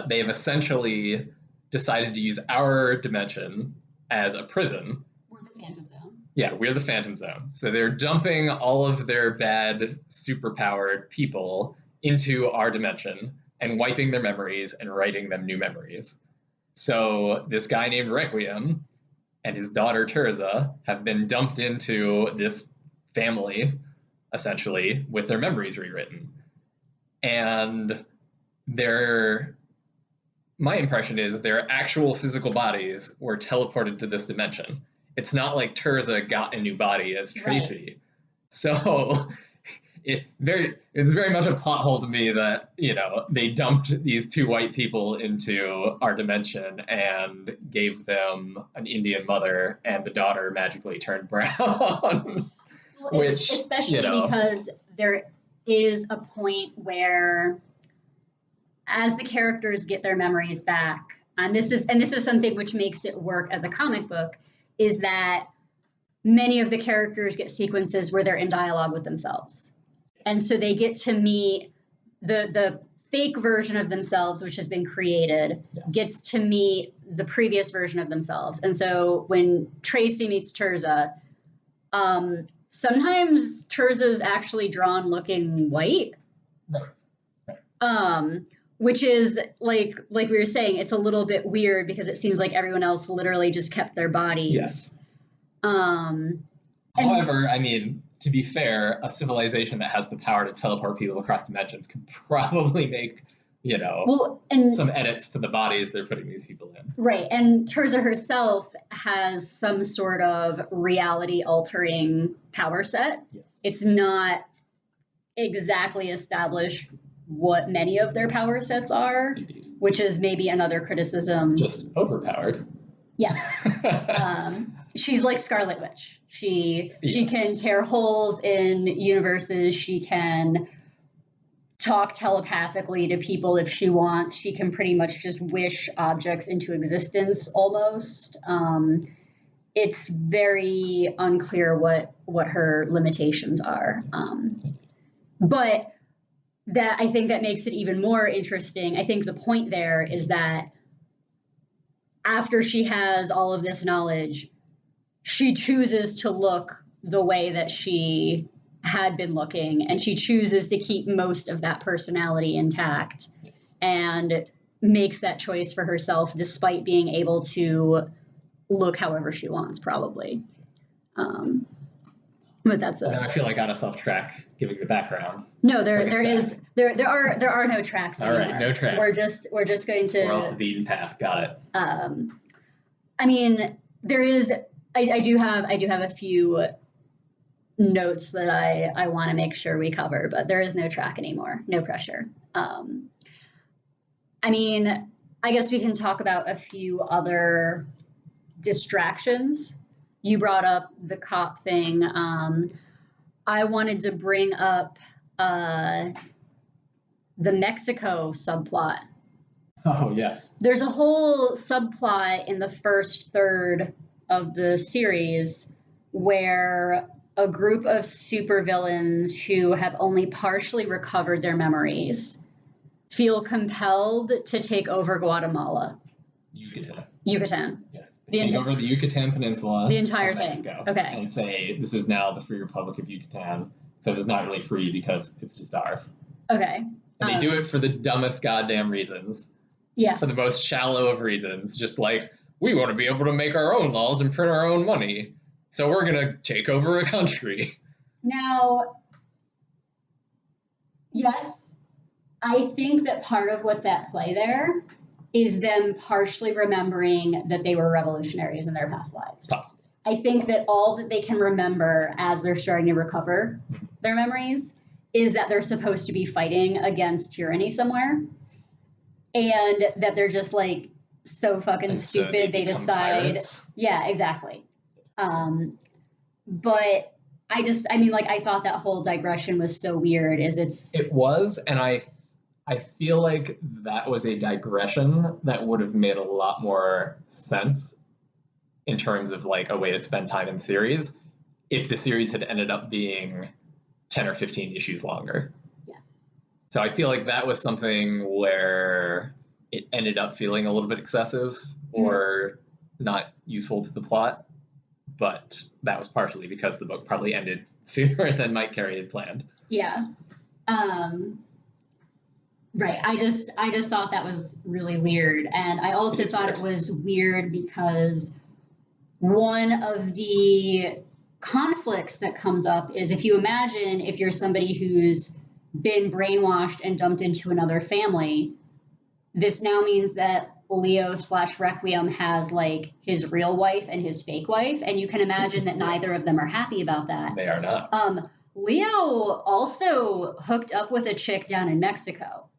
they have essentially decided to use our dimension as a prison. We're the Phantom Zone. Yeah, we're the Phantom Zone. So they're dumping all of their bad, superpowered people into our dimension and wiping their memories and writing them new memories. So this guy named Requiem and his daughter Tirzah have been dumped into this family, essentially, with their memories rewritten. And my impression is their actual physical bodies were teleported to this dimension. It's not like Tirzah got a new body as Tracy. Right. So it's very much a plot hole to me that, they dumped these two white people into our dimension and gave them an Indian mother, and the daughter magically turned brown. Well, especially because there is a point where, as the characters get their memories back, and this is something which makes it work as a comic book, is that many of the characters get sequences where they're in dialogue with themselves. And so they get to meet the fake version of themselves, which has been created, gets to meet the previous version of themselves. And so when Tracy meets Tirzah, sometimes Tirzah's actually drawn looking white. Which is like we were saying, it's a little bit weird because it seems like everyone else literally just kept their bodies. Yes. However, I mean, to be fair, a civilization that has the power to teleport people across dimensions could probably make, some edits to the bodies they're putting these people in. Right. And Tirzah herself has some sort of reality-altering power set. Yes. It's not exactly established what many of their power sets are. Indeed. Which is maybe another criticism. Just overpowered. Yes. She's like Scarlet Witch. She can tear holes in universes. She can talk telepathically to people if she wants. She can pretty much just wish objects into existence almost. It's very unclear what her limitations are. But that, I think that makes it even more interesting. I think the point there is that after she has all of this knowledge, she chooses to look the way that she had been looking, and she chooses to keep most of that personality intact. Yes. And makes that choice for herself despite being able to look however she wants, probably. But that's it. I feel like I got us off track giving the background. No, there are no tracks anymore. All right, no tracks. We're just going to. We're off the beaten path. Got it. I mean, there is. I do have a few notes that I want to make sure we cover, but there is no track anymore. No pressure. I mean, I guess we can talk about a few other distractions. You brought up the cop thing. I wanted to bring up the Mexico subplot. Oh, yeah. There's a whole subplot in the first third of the series where a group of supervillains who have only partially recovered their memories feel compelled to take over Guatemala. Yucatan. Yes. They take over the Yucatan Peninsula. The entire thing. Mexico, okay. And say, this is now the Free Republic of Yucatan. So it's not really free because it's just ours. Okay. And they do it for the dumbest goddamn reasons. Yes. For the most shallow of reasons. Just like, we want to be able to make our own laws and print our own money. So we're going to take over a country. Now, Yes, I think that part of what's at play there is them partially remembering that they were revolutionaries in their past lives. Possible. I think that all that they can remember as they're starting to recover their memories is that they're supposed to be fighting against tyranny somewhere, and that they're just like so fucking And so stupid they become decide. tyrants. Yeah, exactly. But I mean, like, I thought that whole digression was so weird. It was, and I feel like that was a digression that would have made a lot more sense in terms of like a way to spend time in the series if the series had ended up being 10 or 15 issues longer. Yes. So I feel like that was something where it ended up feeling a little bit excessive or not useful to the plot, but that was partially because the book probably ended sooner than Mike Carey had planned. Yeah. Right. I just thought that was really weird. And I also thought it was weird because one of the conflicts that comes up is if you imagine if you're somebody who's been brainwashed and dumped into another family, this now means that Leo/Requiem has like his real wife and his fake wife. And you can imagine that neither of them are happy about that. They are not. Leo also hooked up with a chick down in Mexico.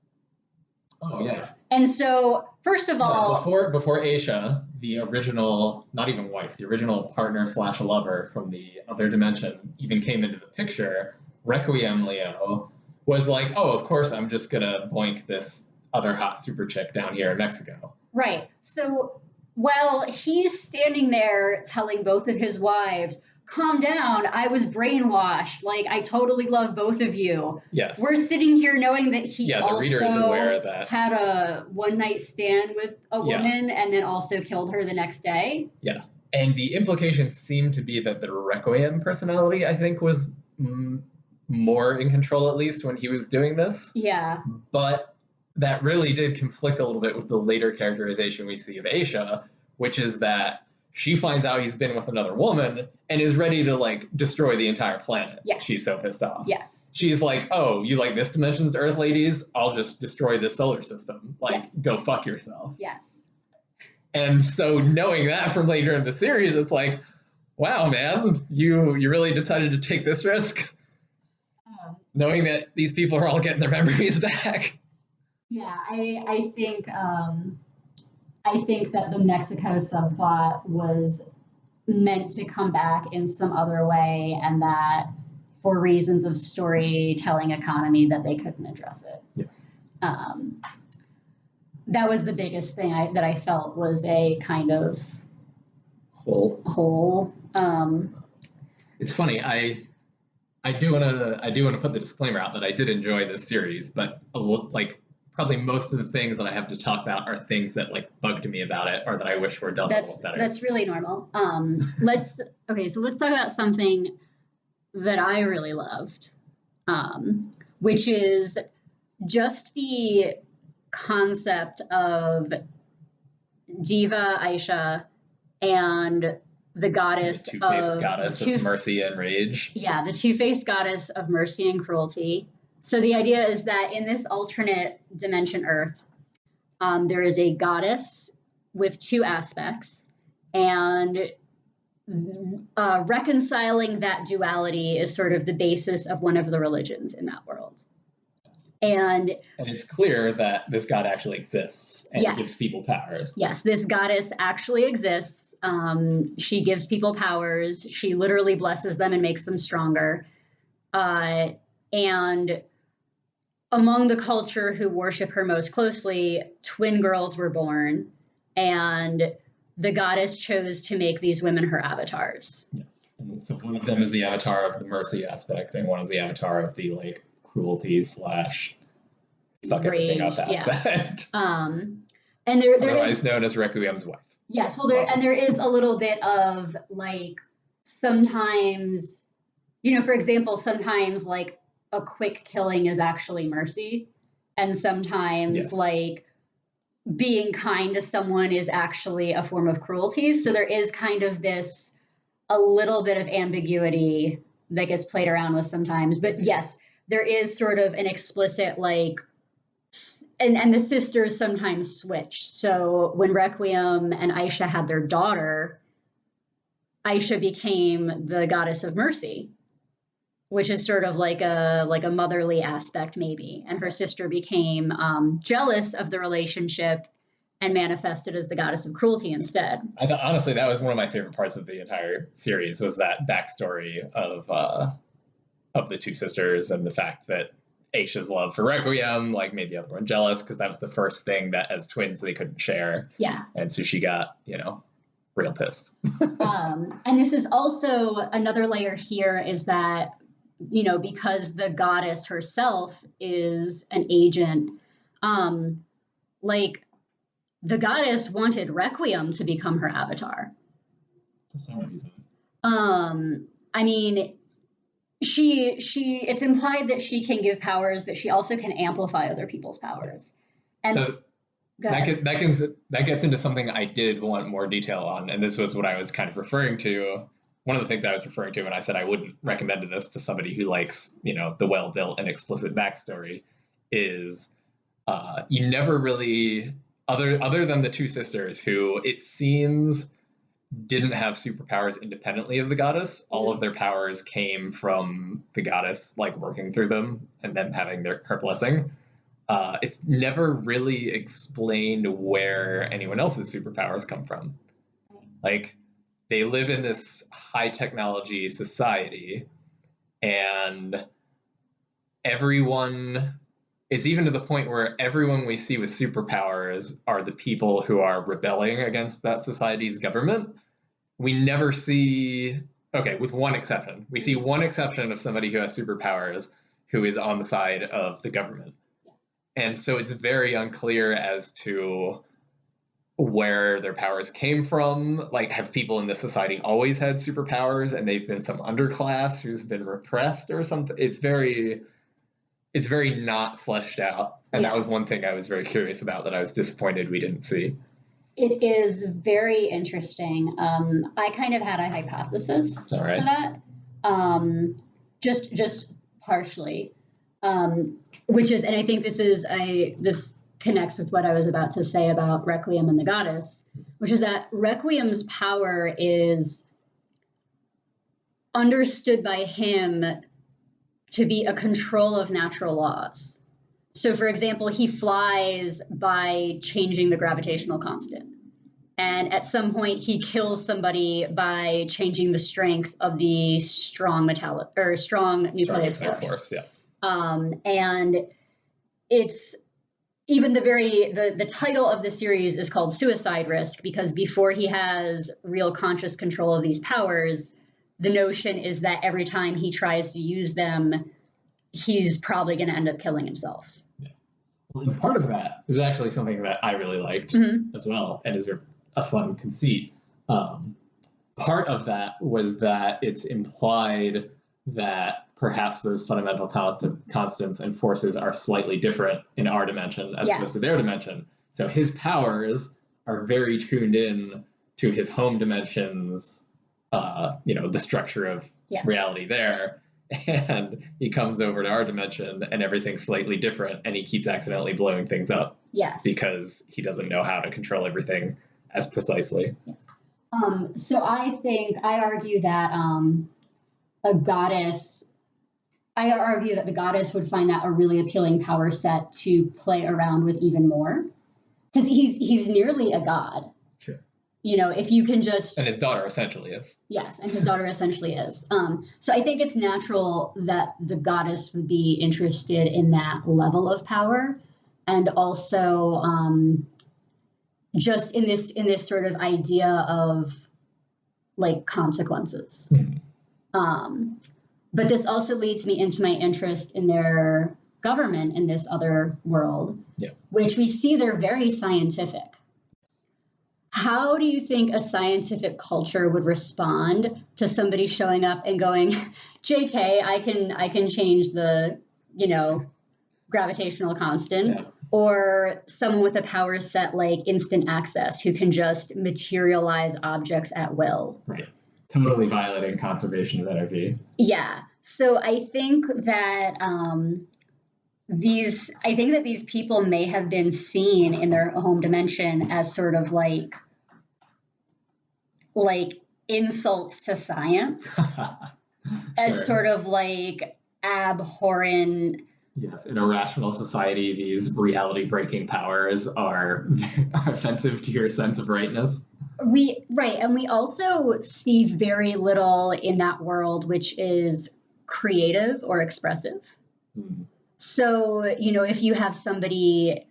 Oh, yeah. And so, first of all... Before Aisha, the original, not even wife, the original partner/lover from the other dimension even came into the picture, Requiem Leo was like, oh, of course I'm just going to boink this other hot super chick down here in Mexico. Right. So, while he's standing there telling both of his wives, calm down, I was brainwashed. Like, I totally love both of you. Yes. We're sitting here knowing that he the reader is aware of that. Had a one-night stand with a woman and then also killed her the next day. Yeah. And the implication seemed to be that the Requiem personality, I think, was more in control, at least, when he was doing this. Yeah. But that really did conflict a little bit with the later characterization we see of Aisha, which is that she finds out he's been with another woman and is ready to, like, destroy the entire planet. Yes. She's so pissed off. Yes. She's like, oh, you like this dimension's Earth ladies? I'll just destroy this solar system. Like, go fuck yourself. Yes. And so knowing that from later in the series, it's like, wow, man, you really decided to take this risk? Knowing that these people are all getting their memories back. Yeah, I think that the Mexico subplot was meant to come back in some other way, and that for reasons of storytelling economy that they couldn't address it. Yes. That was the biggest thing that I felt was a kind of hole. It's funny. I do want to put the disclaimer out that I did enjoy this series, but probably most of the things that I have to talk about are things that like bugged me about it or that I wish were done a little better. That's really normal. Let's talk about something that I really loved, which is just the concept of Diva Aisha and the goddess the two-faced goddess of mercy and rage. Yeah, the two-faced goddess of mercy and cruelty. So the idea is that in this alternate dimension Earth, there is a goddess with two aspects, and reconciling that duality is sort of the basis of one of the religions in that world. And it's clear that this god actually exists and gives people powers. Yes, this goddess actually exists. She gives people powers. She literally blesses them and makes them stronger. And among the culture who worship her most closely, twin girls were born, and the goddess chose to make these women her avatars. Yes. And so one of them is the avatar of the mercy aspect, and one is the avatar of the like cruelty / fuck everything up aspect. And there otherwise known as Requiem's wife. Yes, well, there is a little bit of like sometimes, for example, sometimes like a quick killing is actually mercy, and sometimes like being kind to someone is actually a form of cruelty. So there is kind of a little bit of ambiguity that gets played around with sometimes. But yes, there is sort of an explicit like, and the sisters sometimes switch. So when Requiem and Aisha had their daughter, Aisha became the goddess of mercy, which is sort of like a motherly aspect maybe, and her sister became jealous of the relationship and manifested as the goddess of cruelty instead. I thought honestly that was one of my favorite parts of the entire series, was that backstory of the two sisters, and the fact that Aisha's love for Requiem like made the other one jealous, because that was the first thing that as twins they couldn't share. Yeah. And so she got, real pissed. And this is also another layer here, is that, because the goddess herself is an agent, like the goddess wanted Requiem to become her avatar. For some reason. I mean, it's implied that she can give powers, but she also can amplify other people's powers. And so that gets into something I did want more detail on, and this was what I was kind of referring to. One of the things I was referring to when I said I wouldn't recommend this to somebody who likes, the well-built and explicit backstory, is you never really, other than the two sisters, who it seems didn't have superpowers independently of the goddess. All of their powers came from the goddess, like working through them and them having her blessing. It's never really explained where anyone else's superpowers come from. Like, they live in this high technology society, and everyone is, even to the point where everyone we see with superpowers are the people who are rebelling against that society's government. We never see, okay, with one exception. We see one exception of somebody who has superpowers who is on the side of the government. And so it's very unclear as to where their powers came from. Like, have people in this society always had superpowers and they've been some underclass who's been repressed or something? It's very not fleshed out. And that was one thing I was very curious about, that I was disappointed we didn't see. It is very interesting. I kind of had a hypothesis for that, just partially, which is, and I think this connects with what I was about to say about Requiem and the goddess, which is that Requiem's power is understood by him to be a control of natural laws. So, for example, he flies by changing the gravitational constant. And at some point, he kills somebody by changing the strength of the strong nuclear force. Yeah. And it's even the title of the series is called Suicide Risk, because before he has real conscious control of these powers, the notion is that every time he tries to use them, he's probably going to end up killing himself. Yeah. Well, and part of that is actually something that I really liked as well, and is a fun conceit. Part of that was that it's implied that perhaps those fundamental constants and forces are slightly different in our dimension as opposed to their dimension. So his powers are very tuned in to his home dimension's, the structure of reality there. And he comes over to our dimension and everything's slightly different, and he keeps accidentally blowing things up. Yes. Because he doesn't know how to control everything as precisely. Yes. So I argue that the goddess would find that a really appealing power set to play around with even more, because he's nearly a god. Sure. If you can just... And his daughter essentially is. Yes, and his daughter essentially is. So I think it's natural that the goddess would be interested in that level of power, and also just in this sort of idea of like consequences. But this also leads me into my interest in their government in this other world, which we see they're very scientific. How do you think a scientific culture would respond to somebody showing up and going, JK, I can change the, gravitational constant, or someone with a power set like instant access who can just materialize objects at will? Right. totally violating conservation of energy. Yeah. So I think that these people may have been seen in their home dimension as sort of like insults to science, as sort of like abhorrent. Yes, in a rational society, these reality-breaking powers are offensive to your sense of rightness. And we also see very little in that world which is creative or expressive. Mm. So, if you have somebody,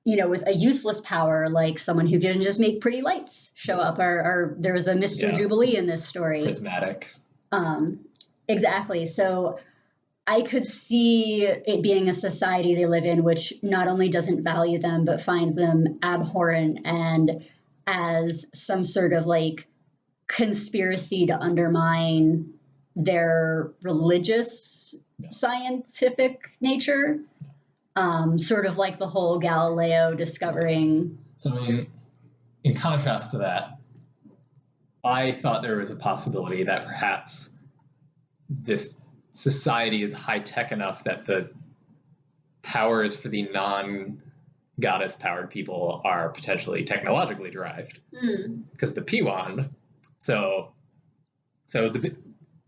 with a useless power, like someone who can just make pretty lights show up, or there was a Mr. Jubilee in this story. Prismatic. Exactly. So I could see it being a society they live in which not only doesn't value them, but finds them abhorrent and as some sort of like conspiracy to undermine their religious, scientific nature. Sort of like the whole Galileo discovering. So in contrast to that, I thought there was a possibility that perhaps this society is high-tech enough that the powers for the non-goddess powered people are potentially technologically derived. Because the P-wand, so the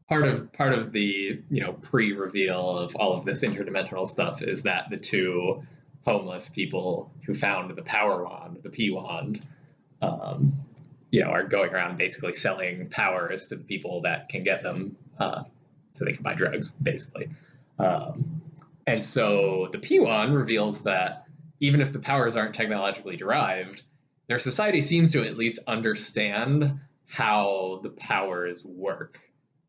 part of the pre-reveal of all of this interdimensional stuff is that the two homeless people who found the power wand, the P-wand, are going around basically selling powers to the people that can get them, so they can buy drugs, basically. And so the P-wand reveals that even if the powers aren't technologically derived, their society seems to at least understand how the powers work,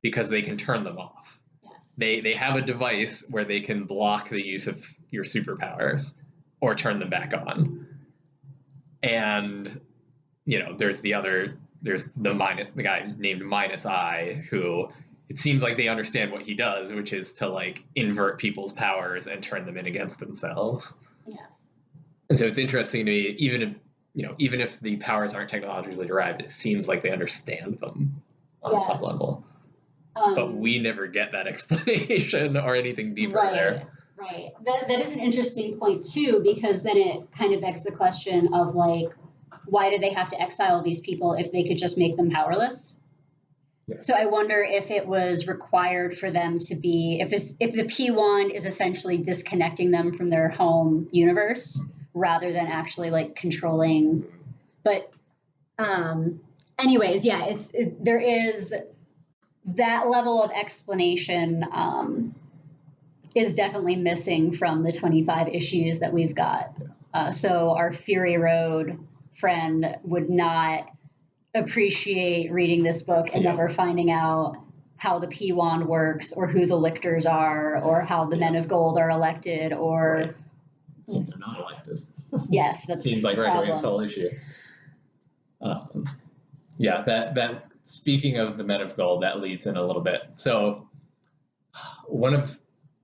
because they can turn them off. Yes. They have a device where they can block the use of your superpowers or turn them back on. And there's the guy named Minus Eye, who it seems like they understand what he does, which is to like invert people's powers and turn them in against themselves. Yes. And so it's interesting to me, even if the powers aren't technologically derived, it seems like they understand them on some level. But we never get that explanation or anything deeper there. Right. That is an interesting point too, because then it kind of begs the question of like, why did they have to exile these people if they could just make them powerless? Yeah. So I wonder if it was required for them to be, if the P-wand is essentially disconnecting them from their home universe rather than actually like controlling. But anyways, yeah, there is that level of explanation is definitely missing from the 25 issues that we've got. Yes. So our Fury Road friend would not appreciate reading this book and never finding out how the P-wand works or who the lictors are or how the Men of Gold are elected or... Since they're not elected. Yes, that seems like right away it's a whole issue. That speaking of the Men of Gold, that leads in a little bit. So one of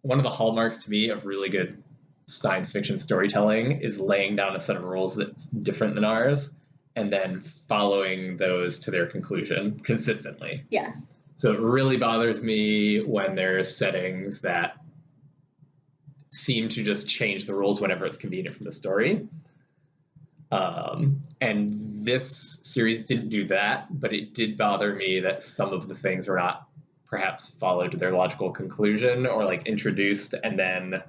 the hallmarks to me of really good science fiction storytelling is laying down a set of rules that's different than ours and then following those to their conclusion consistently. Yes. So it really bothers me when there's settings that seem to just change the rules whenever it's convenient for the story. And this series didn't do that, but it did bother me that some of the things were not perhaps followed to their logical conclusion or like introduced and then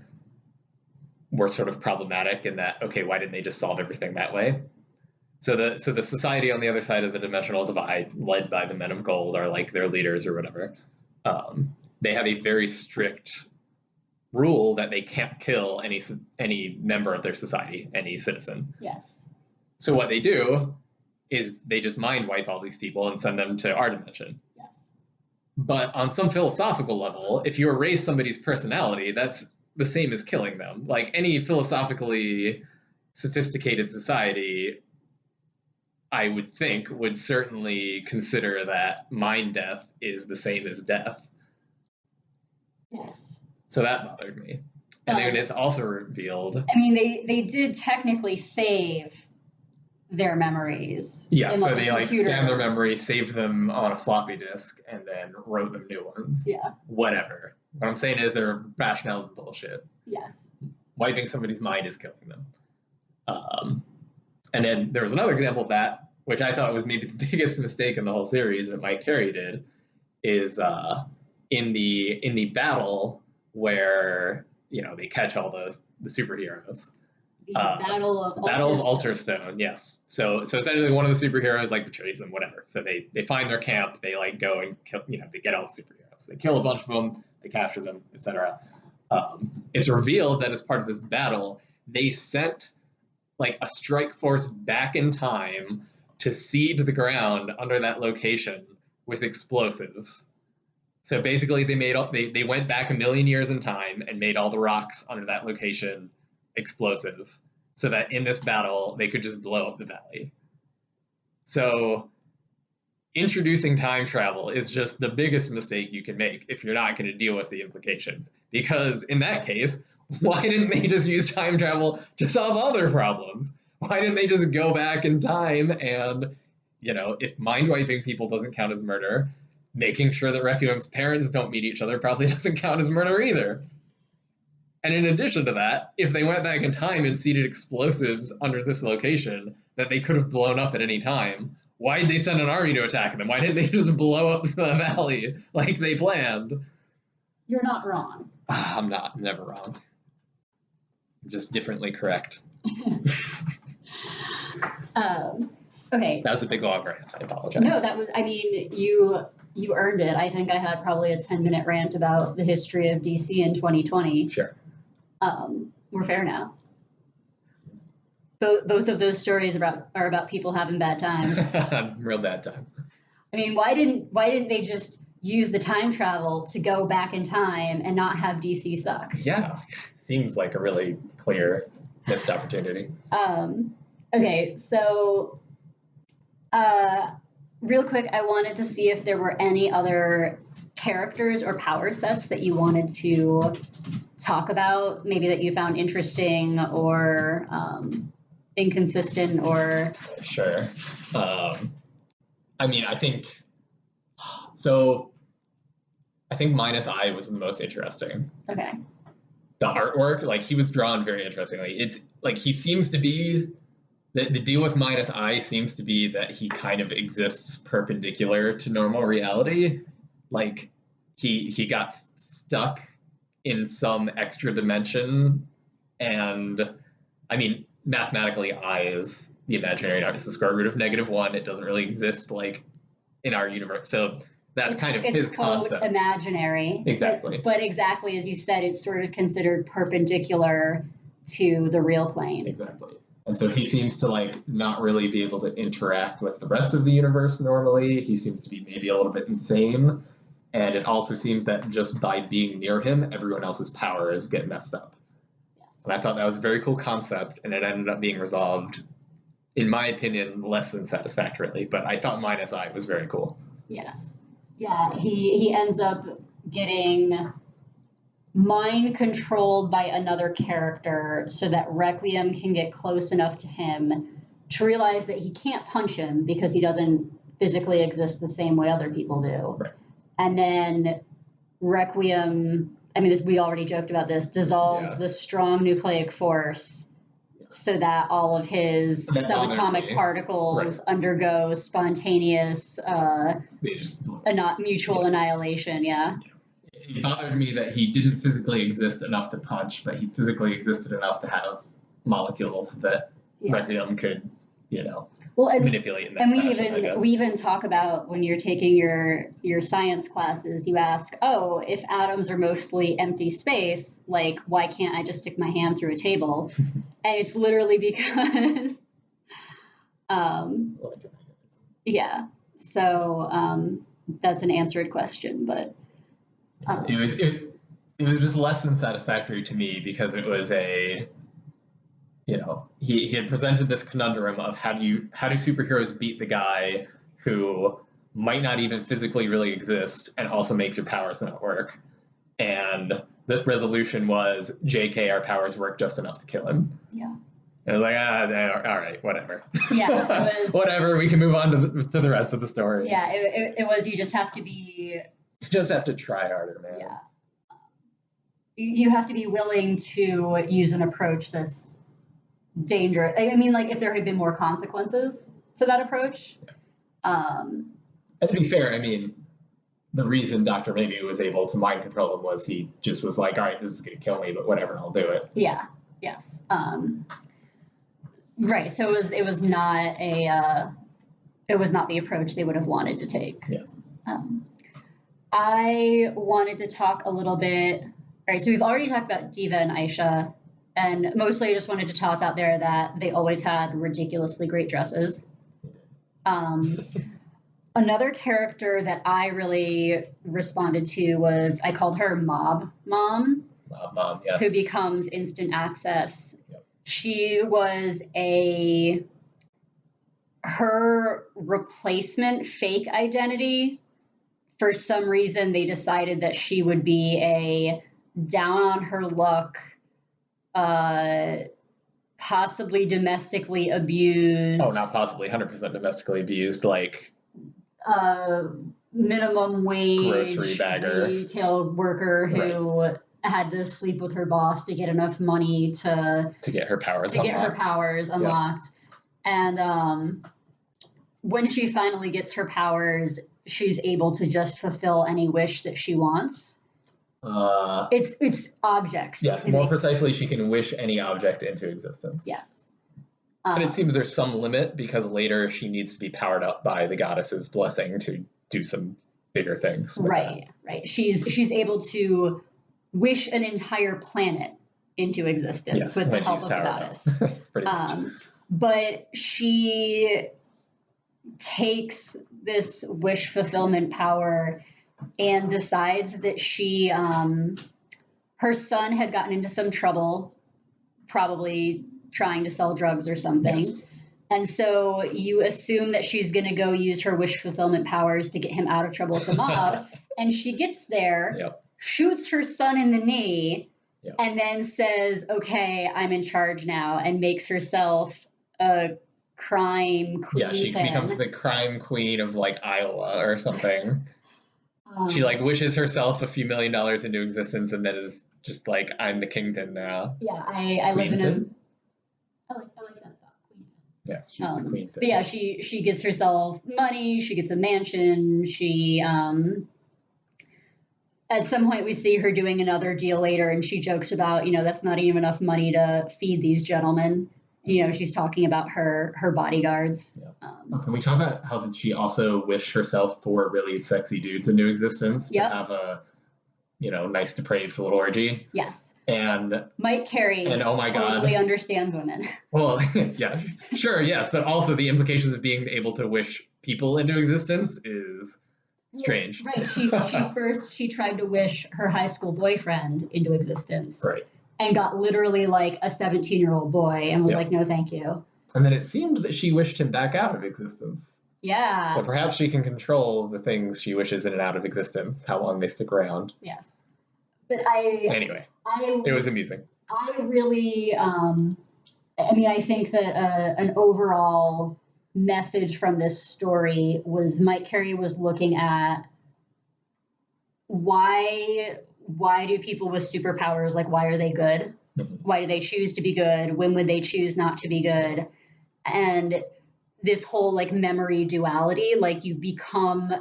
were sort of problematic in that, okay, why didn't they just solve everything that way? So the society on the other side of the dimensional divide, led by the Men of Gold, are like their leaders or whatever. They have a very strict rule that they can't kill any member of their society, any citizen. Yes. So what they do is they just mind wipe all these people and send them to our dimension. Yes. But on some philosophical level, if you erase somebody's personality, that's the same as killing them. Like any philosophically sophisticated society, I would think, would certainly consider that mind death is the same as death. Yes. So that bothered me. And then it's also revealed. I mean, they did technically save their memories. Yeah, in, so they like computer. scanned their memory, saved them on a floppy disk, and then wrote them new ones. Yeah. Whatever. What I'm saying is their rationale is bullshit. Yes. Wiping somebody's mind is killing them. And then there was another example of that, which I thought was maybe the biggest mistake in the whole series that Mike Carey did, is in the battle where they catch all the superheroes. The Battle of Alterstone, yes. So essentially one of the superheroes like betrays them, whatever. So they find their camp, they like go and kill, they get all the superheroes. They kill a bunch of them, they capture them, etc. It's revealed that as part of this battle, they sent like a strike force back in time to seed the ground under that location with explosives. So basically they went back a million years in time and made all the rocks under that location explosive so that in this battle they could just blow up the valley. So introducing time travel is just the biggest mistake you can make if you're not going to deal with the implications. Because in that case, why didn't they just use time travel to solve other problems? Why didn't they just go back in time and, if mind wiping people doesn't count as murder, making sure that Requiem's parents don't meet each other probably doesn't count as murder either. And in addition to that, if they went back in time and seeded explosives under this location that they could have blown up at any time, why did they send an army to attack them? Why didn't they just blow up the valley like they planned? You're not wrong. I'm never wrong. I'm just differently correct. Okay. That was a big long rant. I apologize. No, you earned it. I think I had probably a 10-minute rant about the history of DC in 2020. Sure. We're fair now. Both of those stories are about people having bad times. Real bad time. I mean, why didn't they just use the time travel to go back in time and not have DC suck? Yeah, seems like a really clear missed opportunity. Okay, so real quick, I wanted to see if there were any other characters or power sets that you wanted to talk about, maybe that you found interesting or inconsistent or... Sure. I think Minus Eye was the most interesting. Okay. The artwork, like he was drawn very interestingly. It's like he seems to be... The deal with Minus Eye seems to be that he kind of exists perpendicular to normal reality. Like he got stuck in some extra dimension, and mathematically I is the imaginary number. It's the square root of -1. It doesn't really exist like in our universe. So that's kind of his concept. It's imaginary. Exactly. But exactly as you said, it's sort of considered perpendicular to the real plane. Exactly. And so he seems to like not really be able to interact with the rest of the universe normally. He seems to be maybe a little bit insane. And it also seems that just by being near him, everyone else's powers get messed up. Yes. And I thought that was a very cool concept, and it ended up being resolved, in my opinion, less than satisfactorily. But I thought Minus Eye was very cool. Yes. Yeah, he ends up getting mind controlled by another character so that Requiem can get close enough to him to realize that he can't punch him because he doesn't physically exist the same way other people do. Right. And then Requiem, we already joked about this, dissolves the strong nucleic force so that all of his subatomic particles undergo spontaneous mutual annihilation, yeah. It bothered me that he didn't physically exist enough to punch, but he physically existed enough to have molecules that Requiem could, manipulate in that fashion, we even talk about when you're taking your science classes, you ask, if atoms are mostly empty space, like why can't I just stick my hand through a table? And it's literally because so that's an answered question, but it was just less than satisfactory to me because it was he had presented this conundrum of how do superheroes beat the guy who might not even physically really exist and also makes your powers not work. And the resolution was, JK, our powers work just enough to kill him. Yeah. And I was like, all right, whatever. Yeah, it was, whatever. We can move on to the rest of the story. Yeah, it was. You just have to be. You just have to try harder, man. Yeah. You have to be willing to use an approach that's dangerous. I mean, like if there had been more consequences to that approach. And to be fair, I mean, the reason Dr. Maybe was able to mind control him was he just was like, all right, this is going to kill me, but whatever, I'll do it. Yeah. Yes. Right. So it was not the approach they would have wanted to take. Yes. I wanted to talk a little bit. All right. So we've already talked about Diva and Aisha, and mostly I just wanted to toss out there that they always had ridiculously great dresses. Another character that I really responded to was, I called her Mob Mom. Mob Mom, yes. Who becomes Instant Access. Yep. She was her replacement fake identity. For some reason, they decided that she would be a down on her luck, possibly domestically abused. Oh, not possibly, 100% domestically abused, like minimum wage grocery bagger, retail worker who had to sleep with her boss to get enough money to get her powers unlocked. Yeah. And when she finally gets her powers, she's able to just fulfill any wish that she wants. It's objects. Yes, more precisely, she can wish any object into existence. Yes. And it seems there's some limit because later she needs to be powered up by the goddess's blessing to do some bigger things. Right. She's able to wish an entire planet into existence with the help of the goddess. Pretty much. But she takes this wish fulfillment power and decides that her son had gotten into some trouble, probably trying to sell drugs or something. Yes. And so you assume that she's going to go use her wish fulfillment powers to get him out of trouble with the mob. And she gets there, shoots her son in the knee, and then says, okay, I'm in charge now, and makes herself a crime queen. Yeah, she becomes the crime queen of like Iowa or something. She like wishes herself a few $1 million into existence and then is just like, I'm the kingpin now. Yeah, I live in a... I like that thought. Queen. Yes, she's the queen. But yeah, she gets herself money. She gets a mansion. She at some point we see her doing another deal later, and she jokes about, that's not even enough money to feed these gentlemen. She's talking about her bodyguards. Yeah. Can we talk about how did she also wish herself for really sexy dudes into existence to have a nice depraved little orgy? Yes. And Mike Carey totally understands women. Well, yeah, sure, yes, but also the implications of being able to wish people into existence is strange. Right. She tried to wish her high school boyfriend into existence. Right. And got literally like a 17-year-old boy and was like, no, thank you. And then it seemed that she wished him back out of existence. Yeah. So perhaps she can control the things she wishes in and out of existence, how long they stick around. Yes. But it was amusing. I really, I think that an overall message from this story was Mike Carey was looking at why do people with superpowers, like, why are they good? Mm-hmm. Why do they choose to be good? When would they choose not to be good? And this whole like memory duality, like you become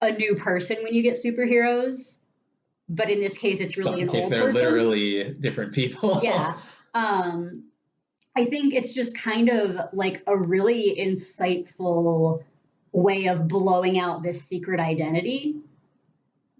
a new person when you get superheroes. But in this case, it's really an old person. They're literally different people. Yeah. I think it's just kind of like a really insightful way of blowing out this secret identity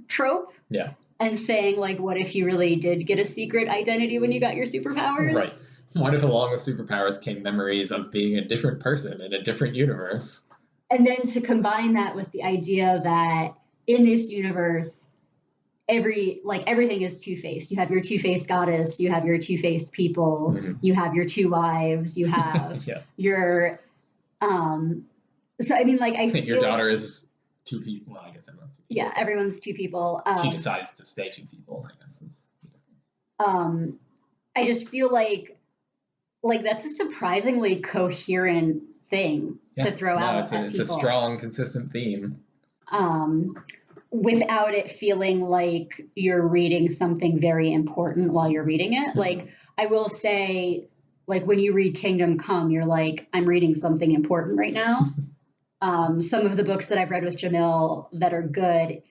trope. Yeah. And saying, like, what if you really did get a secret identity when you got your superpowers? Right. What if along with superpowers came memories of being a different person in a different universe? And then to combine that with the idea that in this universe, everything is two-faced. You have your two-faced goddess, you have your two-faced people, you have your two wives, you have your so I mean, like, I think your daughter is two people. Well, I guess everyone's two people. Yeah, everyone's two people. She decides to stay two people, I guess. I just feel like like that's a surprisingly coherent thing to throw out at it's a people. strong, consistent theme. Without it feeling like you're reading something very important while you're reading it. Like, I will say, like, when you read Kingdom Come, you're like, I'm reading something important right now. Some of the books that I've read with Jamill that are good,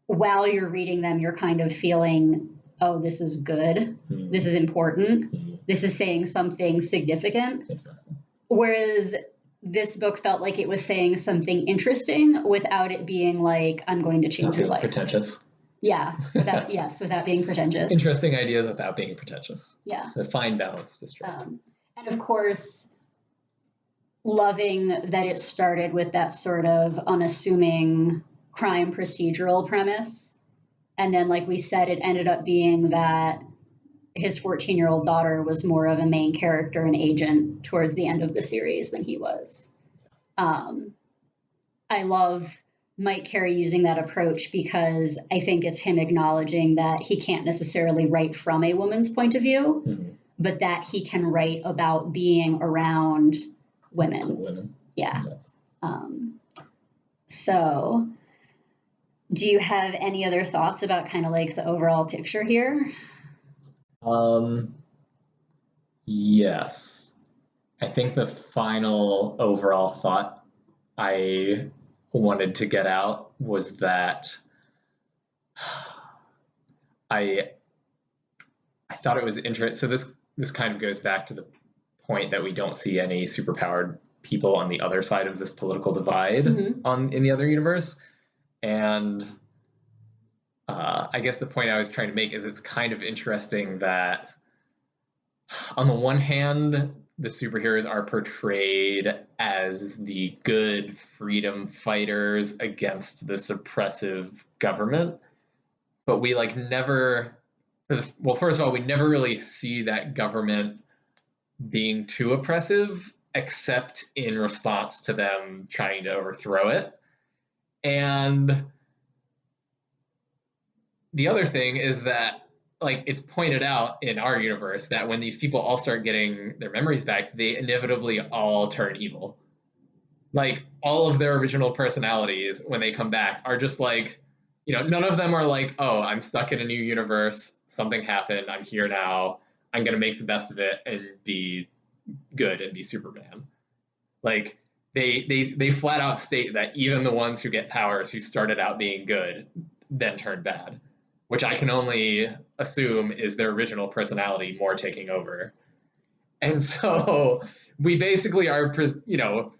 while you're reading them, you're kind of feeling, oh, this is good. This is important. This is saying something significant. Interesting. Whereas this book felt like it was saying something interesting without it being like, I'm going to change your life. Pretentious. Yeah, without being pretentious. Interesting ideas without being pretentious. Yeah. It's a fine balance to strike. And of course, loving that it started with that sort of unassuming crime procedural premise. And then, like we said, it ended up being that his 14-year-old daughter was more of a main character and agent towards the end of the series than he was. I love Mike Carey using that approach because I think it's him acknowledging that he can't necessarily write from a woman's point of view, but that he can write about being around women. Yeah. Yes. So do you have any other thoughts about kind of like the overall picture here? Yes. I think the final overall thought I wanted to get out was that I thought it was interesting. So this kind of goes back to the point that we don't see any superpowered people on the other side of this political divide in the other universe. And I guess the point I was trying to make is it's kind of interesting that on the one hand, the superheroes are portrayed as the good freedom fighters against this oppressive government, but we like never, well, first of all, we never really see that government being too oppressive except in response to them trying to overthrow it. And the other thing is that, like, it's pointed out in our universe that when these people all start getting their memories back, they inevitably all turn evil. Like, all of their original personalities, when they come back, are just like, you know, none of them are like, oh, I'm stuck in a new universe, something happened, I'm here now, I'm going to make the best of it and be good and be Superman. Like, they flat out state that even the ones who get powers who started out being good then turn bad, which I can only assume is their original personality more taking over. And so we basically are, you know,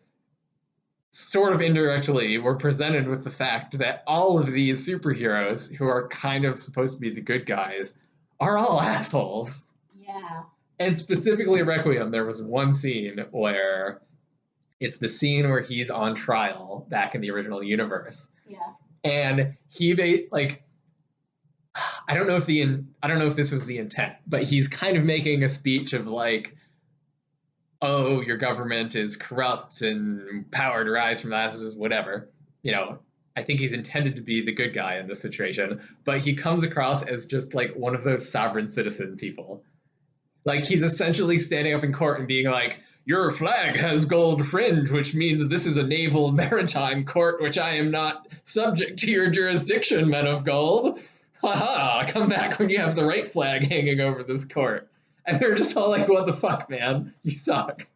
sort of indirectly, we're presented with the fact that all of these superheroes who are kind of supposed to be the good guys are all assholes. Yeah. And specifically Requiem, there was one scene where it's the scene where he's on trial back in the original universe. Yeah. And he like, I don't know if this was the intent, but he's kind of making a speech of like, oh, your government is corrupt and power derives from that, whatever. You know, I think he's intended to be the good guy in this situation, but he comes across as just like one of those sovereign citizen people. Like, he's essentially standing up in court and being like, your flag has gold fringe, which means this is a naval maritime court, which I am not subject to your jurisdiction, men of gold. Haha, come back when you have the right flag hanging over this court. And they're just all like, what the fuck, man? You suck.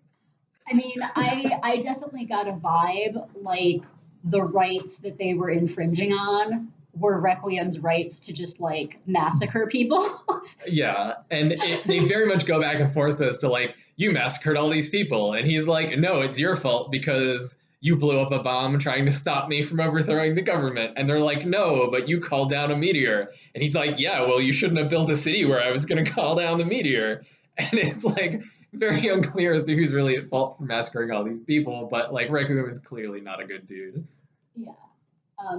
I mean, I definitely got a vibe like the rights that they were infringing on were Requiem's rights to just like massacre people. Yeah, and they very much go back and forth as to like, you massacred all these people. And he's like, no, it's your fault because you blew up a bomb trying to stop me from overthrowing the government. And they're like, no, but you called down a meteor. And he's like, yeah, well, you shouldn't have built a city where I was going to call down the meteor. And it's like very unclear as to who's really at fault for massacring all these people. But like, Requiem is clearly not a good dude. Yeah.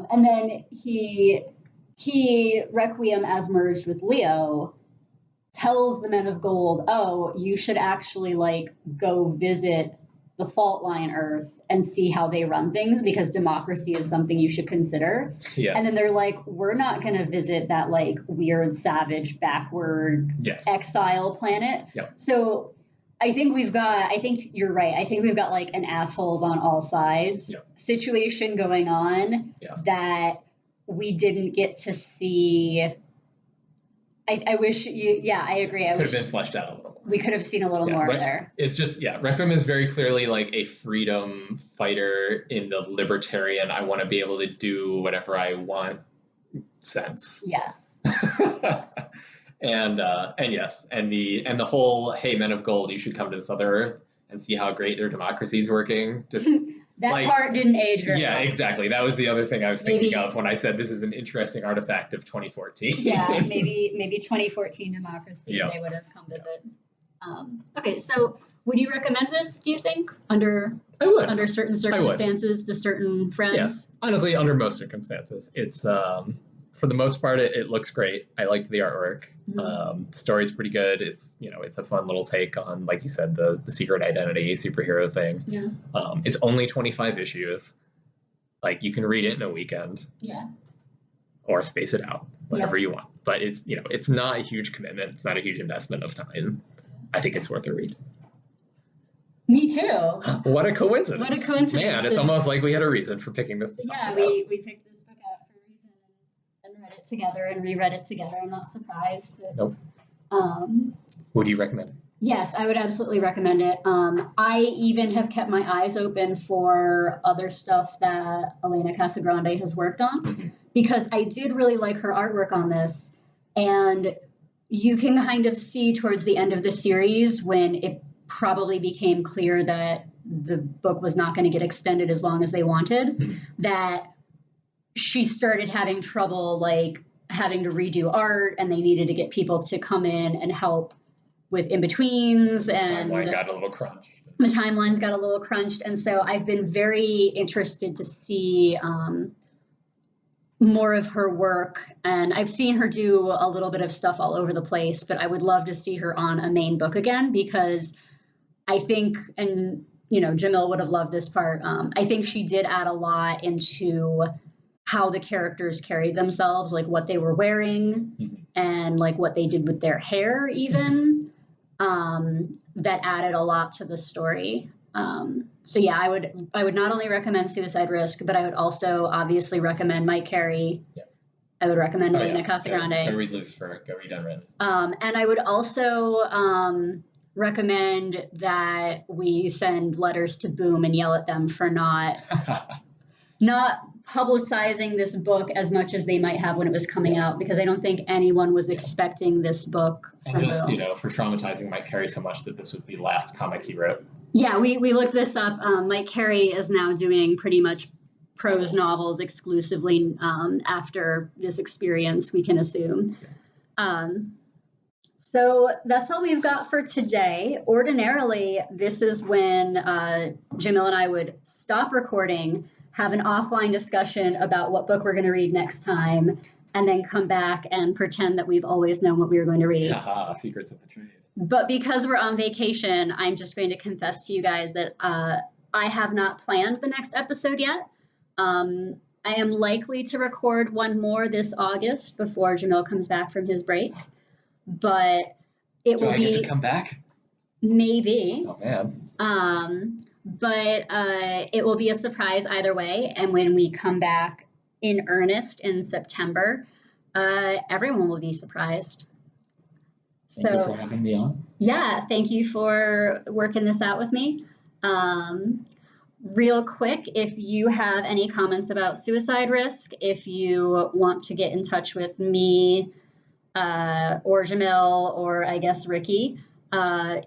And then he Requiem, as merged with Leo, tells the Men of Gold, oh, you should actually like go visit the fault line Earth and see how they run things because democracy is something you should consider. Yes. And then they're like, we're not going to visit that like weird, savage, backward exile planet. Yep. So I think you're right. I think we've got like an assholes on all sides situation going on that we didn't get to see. I wish I agree. Could have been fleshed out a little more. We could have seen a little more there. It's just, Requiem is very clearly like a freedom fighter in the libertarian, I want to be able to do whatever I want sense. Yes. Yes. And the whole, hey, men of gold, you should come to this other Earth and see how great their democracy is working. Just that part didn't age very well. Exactly. That was the other thing I was thinking of when I said this is an interesting artifact of 2014. maybe 2014 democracy. They would have come visit. Okay, so would you recommend this? Do you think under certain circumstances to certain friends? Yes, honestly, under most circumstances, it's. For the most part, it looks great. I liked the artwork. The story's pretty good. It's it's a fun little take on, like you said, the secret identity superhero thing. Yeah. It's only 25 issues. Like, you can read it in a weekend. Yeah. Or space it out, whatever you want. But it's it's not a huge commitment. It's not a huge investment of time. I think it's worth a read. Me too. What a coincidence! Man, it's almost like we had a reason for picking this. We picked this book out for a reason and read it together and reread it together. I'm not surprised. Nope. Would you recommend it? Yes, I would absolutely recommend it. I even have kept my eyes open for other stuff that Elena Casagrande has worked on, because I did really like her artwork on this, and you can kind of see towards the end of the series when it probably became clear that the book was not going to get extended as long as they wanted, that she started having trouble, like, having to redo art, and they needed to get people to come in and help with in-betweens, and the timeline got a little crunched. The timelines got a little crunched, and so I've been very interested to see more of her work, and I've seen her do a little bit of stuff all over the place, but I would love to see her on a main book again, because I think, and Jamill would have loved this part, I think she did add a lot into how the characters carried themselves, like what they were wearing and like what they did with their hair even, that added a lot to the story. So yeah, I would not only recommend Suicide Risk, but I would also obviously recommend Mike Carey. Yeah. I would recommend Elena Casagrande. Go read Lucifer. Go read Unwritten. And I would also recommend that we send letters to Boom and yell at them for not publicizing this book as much as they might have when it was coming out, because I don't think anyone was expecting this book. And just, for traumatizing Mike Carey so much that this was the last comic he wrote. Yeah, we looked this up. Mike Carey is now doing pretty much prose novels exclusively after this experience, we can assume. So that's all we've got for today. Ordinarily, this is when Jamill and I would stop recording, have an offline discussion about what book we're going to read next time, and then come back and pretend that we've always known what we were going to read. Haha, secrets of the trade. But because we're on vacation, I'm just going to confess to you guys that I have not planned the next episode yet. I am likely to record one more this August before Jamill comes back from his break. But it will be... Do I get to come back? Maybe. Oh, man. But it will be a surprise either way. And when we come back in earnest in September, everyone will be surprised. Thank you for having me on. Yeah, thank you for working this out with me. Real quick, if you have any comments about Suicide Risk, if you want to get in touch with me or Jamill or I guess Ricky,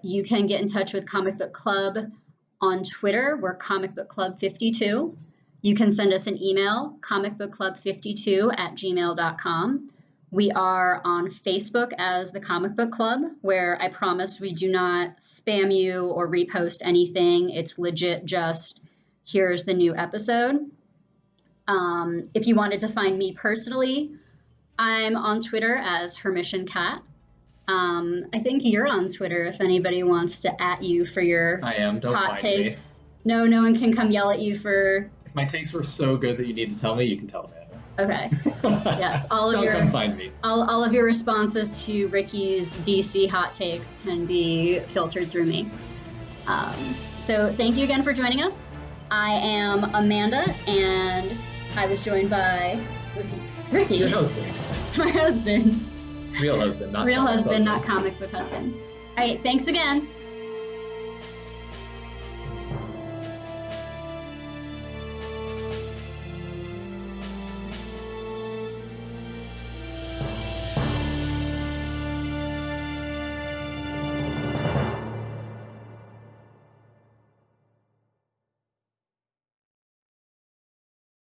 you can get in touch with Comic Book Club on Twitter. We're Comic Book Club 52. You can send us an email, comicbookclub52@gmail.com. We are on Facebook as the Comic Book Club, where I promise we do not spam you or repost anything. It's legit just, here's the new episode. If you wanted to find me personally, I'm on Twitter as Hermission Cat. I think you're on Twitter if anybody wants to @ you for your hot takes. Me. No one can come yell at you for... If my takes were so good that you need to tell me, you can tell me. Okay. Yes, all of Don't your come find me. all of your responses to Ricky's DC hot takes can be filtered through me. So thank you again for joining us. I am Amanda, and I was joined by Ricky. Your husband. My husband. Real husband, not Real comic husband, not comic book husband. All right, thanks again.